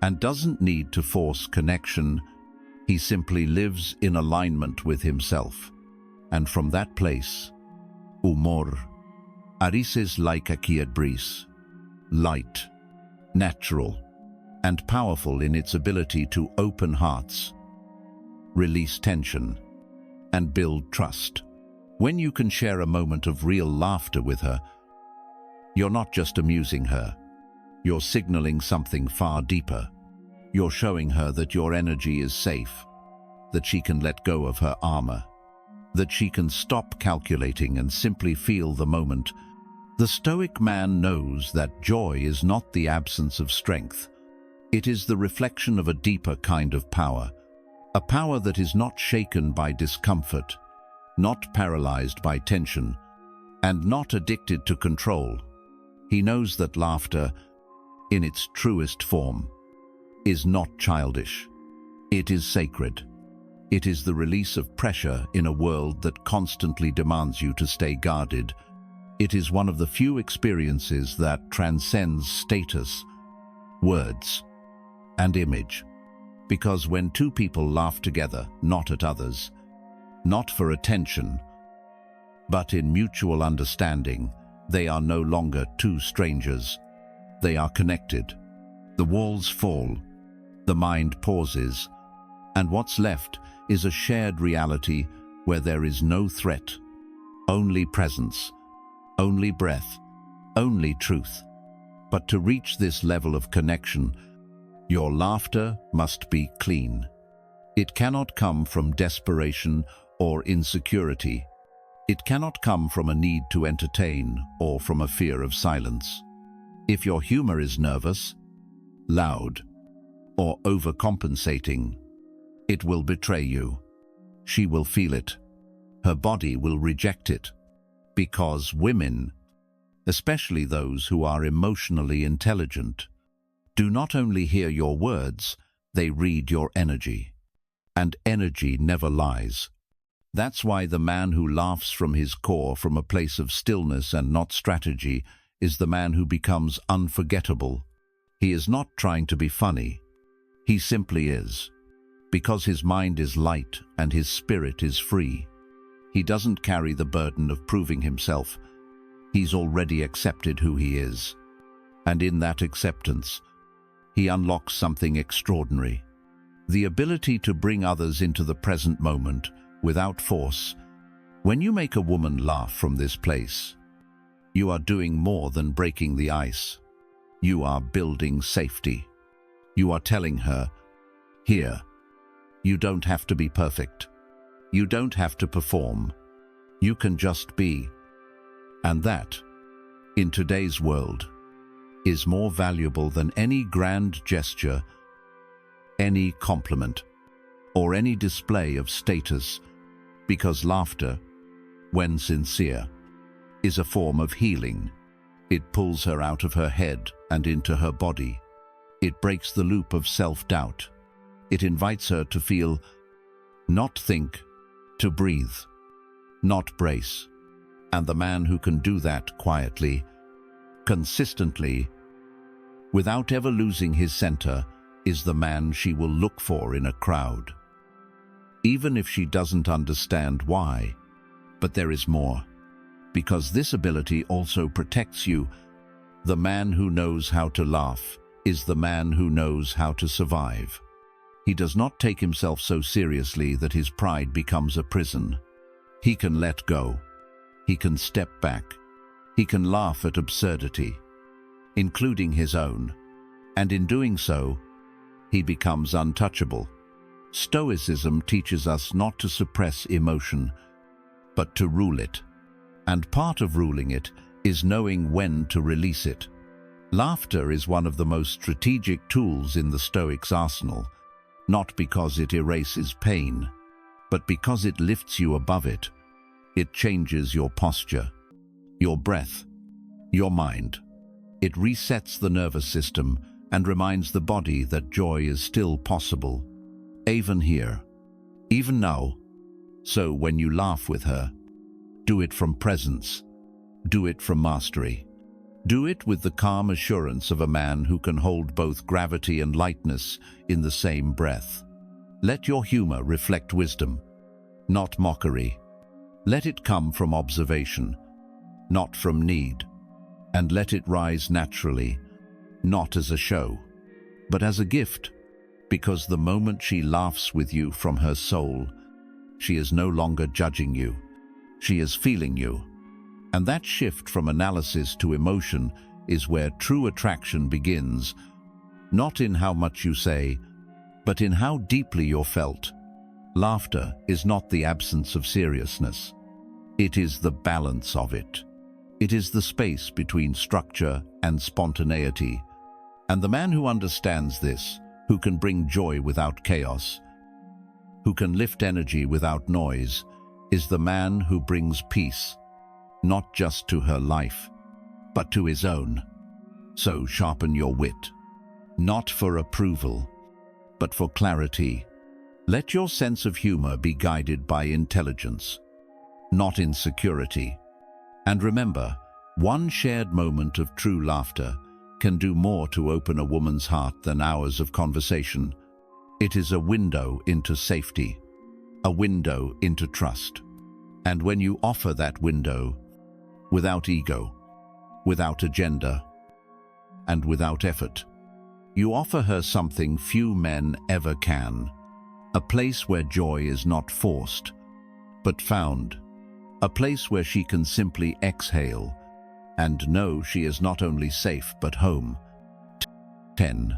and doesn't need to force connection. He simply lives in alignment with himself. And from that place, humor arises like a quiet breeze, light, natural, and powerful in its ability to open hearts, release tension, and build trust. When you can share a moment of real laughter with her, you're not just amusing her, you're signaling something far deeper. You're showing her that your energy is safe, that she can let go of her armor, that she can stop calculating and simply feel the moment. The Stoic man knows that joy is not the absence of strength. It is the reflection of a deeper kind of power, a power that is not shaken by discomfort, not paralyzed by tension, and not addicted to control. He knows that laughter, in its truest form, is not childish. It is sacred. It is the release of pressure in a world that constantly demands you to stay guarded. It is one of the few experiences that transcends status, words, and image. Because when two people laugh together, not at others, not for attention, but in mutual understanding, they are no longer two strangers. They are connected. The walls fall, the mind pauses, and what's left is a shared reality where there is no threat, only presence, only breath, only truth. But to reach this level of connection, your laughter must be clean. It cannot come from desperation or insecurity. It cannot come from a need to entertain or from a fear of silence. If your humor is nervous, loud, or overcompensating, it will betray you. She will feel it. Her body will reject it. Because women, especially those who are emotionally intelligent, do not only hear your words, they read your energy. And energy never lies. That's why the man who laughs from his core, from a place of stillness and not strategy, is the man who becomes unforgettable. He is not trying to be funny. He simply is. Because his mind is light and his spirit is free. He doesn't carry the burden of proving himself. He's already accepted who he is. And in that acceptance, he unlocks something extraordinary. The ability to bring others into the present moment without force. When you make a woman laugh from this place, you are doing more than breaking the ice. You are building safety. You are telling her, here, you don't have to be perfect. You don't have to perform. You can just be. And that, in today's world, is more valuable than any grand gesture, any compliment, or any display of status, because laughter, when sincere, is a form of healing. It pulls her out of her head and into her body. It breaks the loop of self-doubt. It invites her to feel, not think, to breathe, not brace. And the man who can do that quietly, consistently, without ever losing his center, is the man she will look for in a crowd. Even if she doesn't understand why. But there is more. Because this ability also protects you. The man who knows how to laugh is the man who knows how to survive. He does not take himself so seriously that his pride becomes a prison. He can let go. He can step back. He can laugh at absurdity, including his own. And in doing so, he becomes untouchable. Stoicism teaches us not to suppress emotion, but to rule it. And part of ruling it is knowing when to release it. Laughter is one of the most strategic tools in the Stoics' arsenal, not because it erases pain, but because it lifts you above it. It changes your posture, your breath, your mind. It resets the nervous system and reminds the body that joy is still possible, even here, even now. So when you laugh with her, do it from presence, do it from mastery. Do it with the calm assurance of a man who can hold both gravity and lightness in the same breath. Let your humor reflect wisdom, not mockery. Let it come from observation, not from need. And let it rise naturally, not as a show, but as a gift. Because the moment she laughs with you from her soul, she is no longer judging you. She is feeling you. And that shift from analysis to emotion is where true attraction begins, not in how much you say, but in how deeply you're felt. Laughter is not the absence of seriousness. It is the balance of it. It is the space between structure and spontaneity. And the man who understands this, who can bring joy without chaos, who can lift energy without noise, is the man who brings peace, not just to her life, but to his own. So sharpen your wit, not for approval, but for clarity. Let your sense of humor be guided by intelligence, not insecurity. And remember, one shared moment of true laughter can do more to open a woman's heart than hours of conversation. It is a window into safety, a window into trust. And when you offer that window, without ego, without agenda, and without effort, you offer her something few men ever can. A place where joy is not forced, but found. A place where she can simply exhale and know she is not only safe but home. 10.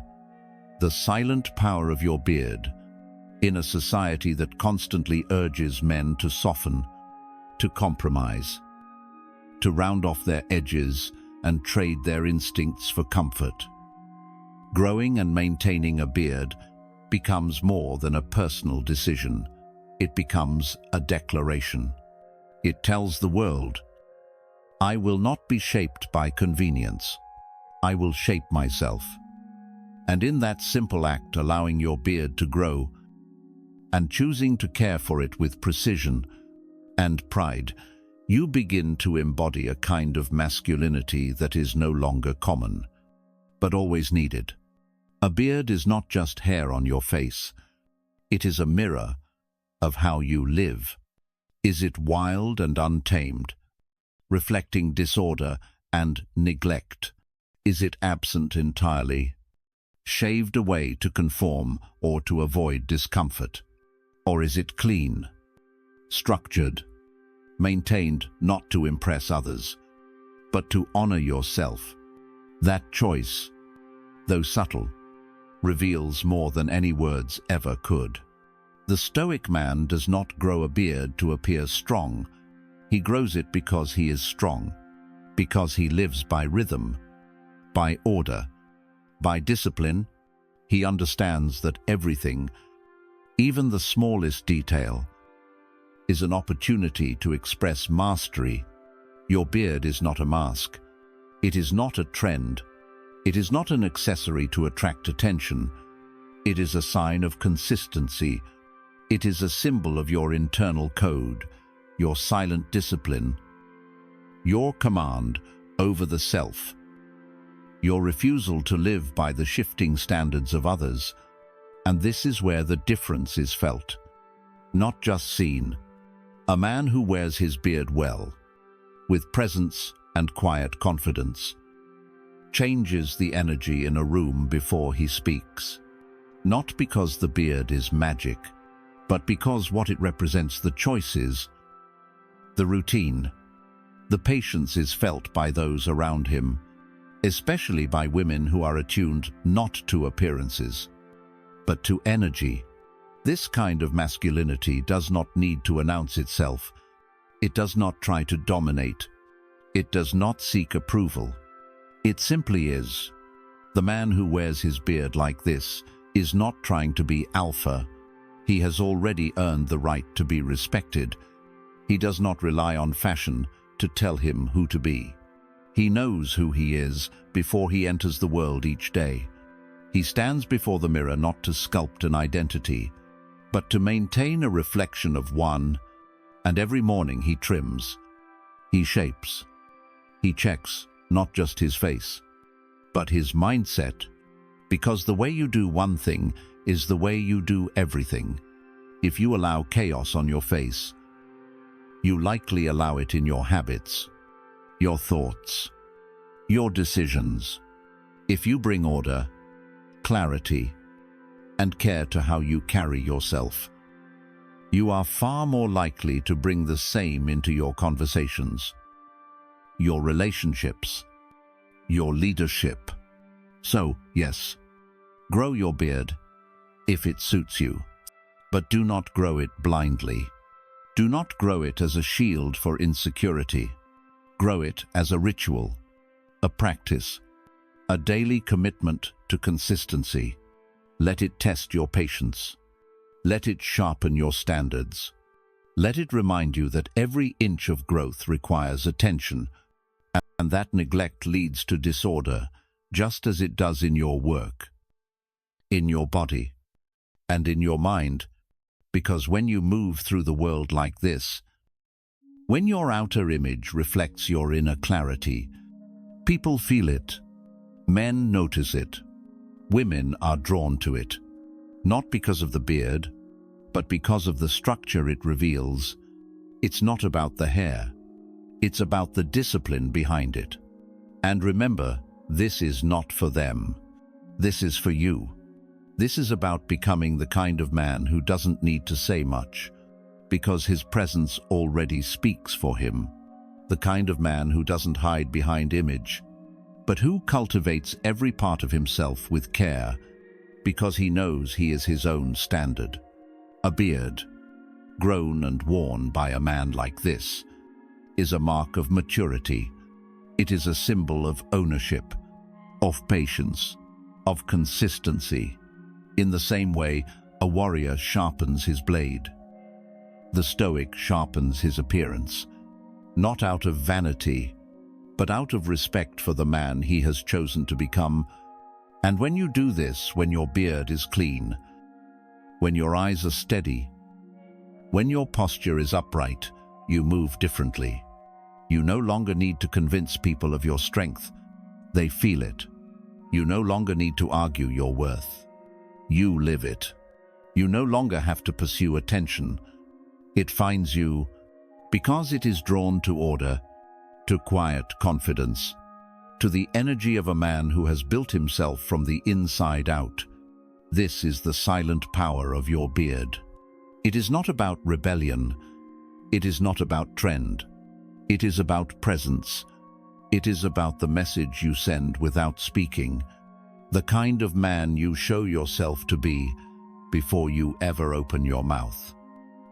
The silent power of your beard. in a society that constantly urges men to soften, to compromise, to round off their edges and trade their instincts for comfort. Growing and maintaining a beard becomes more than a personal decision. It becomes a declaration. It tells the world, I will not be shaped by convenience. I will shape myself. And in that simple act, allowing your beard to grow and choosing to care for it with precision and pride, you begin to embody a kind of masculinity that is no longer common, but always needed. A beard is not just hair on your face. It is a mirror of how you live. Is it wild and untamed, reflecting disorder and neglect? Is it absent entirely, shaved away to conform or to avoid discomfort? Or is it clean, structured, maintained not to impress others, but to honor yourself? That choice, though subtle, reveals more than any words ever could. The Stoic man does not grow a beard to appear strong. He grows it because he is strong, because he lives by rhythm, by order, by discipline. He understands that everything, even the smallest detail, is an opportunity to express mastery. Your beard is not a mask. It is not a trend. It is not an accessory to attract attention. It is a sign of consistency. It is a symbol of your internal code, your silent discipline, your command over the self, your refusal to live by the shifting standards of others. And this is where the difference is felt, not just seen. A man who wears his beard well, with presence and quiet confidence, changes the energy in a room before he speaks. Not because the beard is magic, but because what it represents, the choices, the routine, the patience is felt by those around him, especially by women who are attuned not to appearances, but to energy. This kind of masculinity does not need to announce itself. It does not try to dominate. It does not seek approval. It simply is. The man who wears his beard like this is not trying to be alpha. He has already earned the right to be respected. He does not rely on fashion to tell him who to be. He knows who he is before he enters the world each day. He stands before the mirror not to sculpt an identity, but to maintain a reflection of one, and every morning he trims, he shapes, he checks not just his face, but his mindset, because the way you do one thing is the way you do everything. If you allow chaos on your face, you likely allow it in your habits, your thoughts, your decisions. If you bring order, clarity, and care to how you carry yourself, you are far more likely to bring the same into your conversations, your relationships, your leadership. So, yes, grow your beard if it suits you, but do not grow it blindly. Do not grow it as a shield for insecurity. Grow it as a ritual, a practice, a daily commitment to consistency. Let it test your patience. Let it sharpen your standards. Let it remind you that every inch of growth requires attention, and that neglect leads to disorder, just as it does in your work, in your body, and in your mind. Because when you move through the world like this, when your outer image reflects your inner clarity, people feel it. Men notice it. Women are drawn to it, not because of the beard, but because of the structure it reveals. It's not about the hair. It's about the discipline behind it. And remember, this is not for them. This is for you. This is about becoming the kind of man who doesn't need to say much, because his presence already speaks for him. The kind of man who doesn't hide behind image, but who cultivates every part of himself with care, because he knows he is his own standard. A beard, grown and worn by a man like this, is a mark of maturity. It is a symbol of ownership, of patience, of consistency. In the same way, a warrior sharpens his blade. The Stoic sharpens his appearance, not out of vanity, but out of respect for the man he has chosen to become. And when you do this, when your beard is clean, when your eyes are steady, when your posture is upright, you move differently. You no longer need to convince people of your strength. They feel it. You no longer need to argue your worth. You live it. You no longer have to pursue attention. It finds you because it is drawn to order, to quiet confidence, to the energy of a man who has built himself from the inside out. This is the silent power of your beard. It is not about rebellion. It is not about trend. It is about presence. It is about the message you send without speaking, the kind of man you show yourself to be before you ever open your mouth.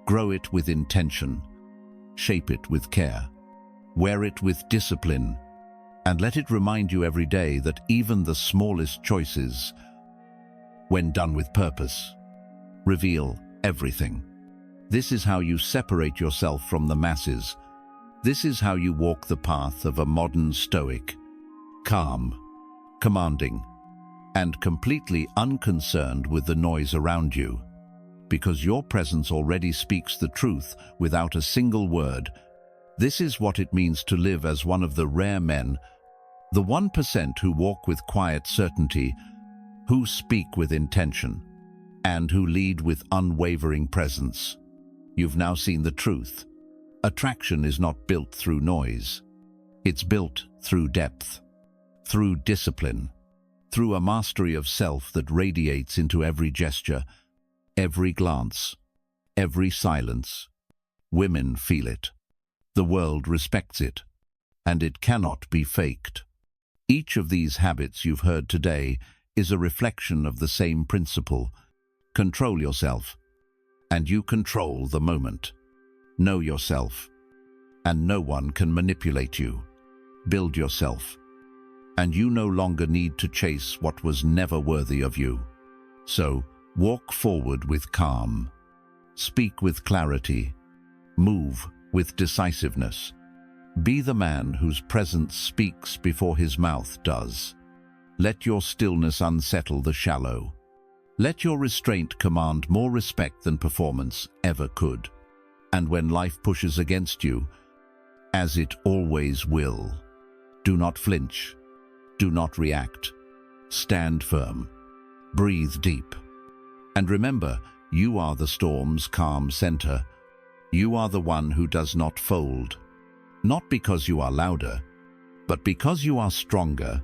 Grow it with intention, shape it with care, wear it with discipline, and let it remind you every day that even the smallest choices, when done with purpose, reveal everything. This is how you separate yourself from the masses. This is how you walk the path of a modern Stoic, calm, commanding, and completely unconcerned with the noise around you, because your presence already speaks the truth without a single word. This is what it means to live as one of the rare men, the 1% who walk with quiet certainty, who speak with intention, and who lead with unwavering presence. You've now seen the truth. Attraction is not built through noise. It's built through depth, through discipline, through a mastery of self that radiates into every gesture, every glance, every silence. Women feel it. The world respects it, and it cannot be faked. Each of these habits you've heard today is a reflection of the same principle. Control yourself, and you control the moment. Know yourself, and no one can manipulate you. Build yourself, and you no longer need to chase what was never worthy of you. So, walk forward with calm, speak with clarity, move with decisiveness. Be the man whose presence speaks before his mouth does. Let your stillness unsettle the shallow. Let your restraint command more respect than performance ever could. And when life pushes against you, as it always will, do not flinch, do not react. Stand firm, breathe deep. And remember, you are the storm's calm center. You are the one who does not fold. Not because you are louder, but because you are stronger.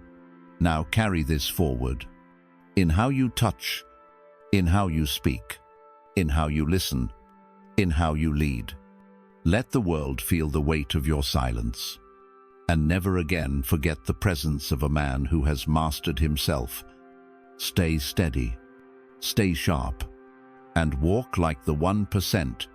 Now carry this forward. In how you touch, in how you speak, in how you listen, in how you lead. Let the world feel the weight of your silence. And never again forget the presence of a man who has mastered himself. Stay steady, stay sharp, and walk like the 1%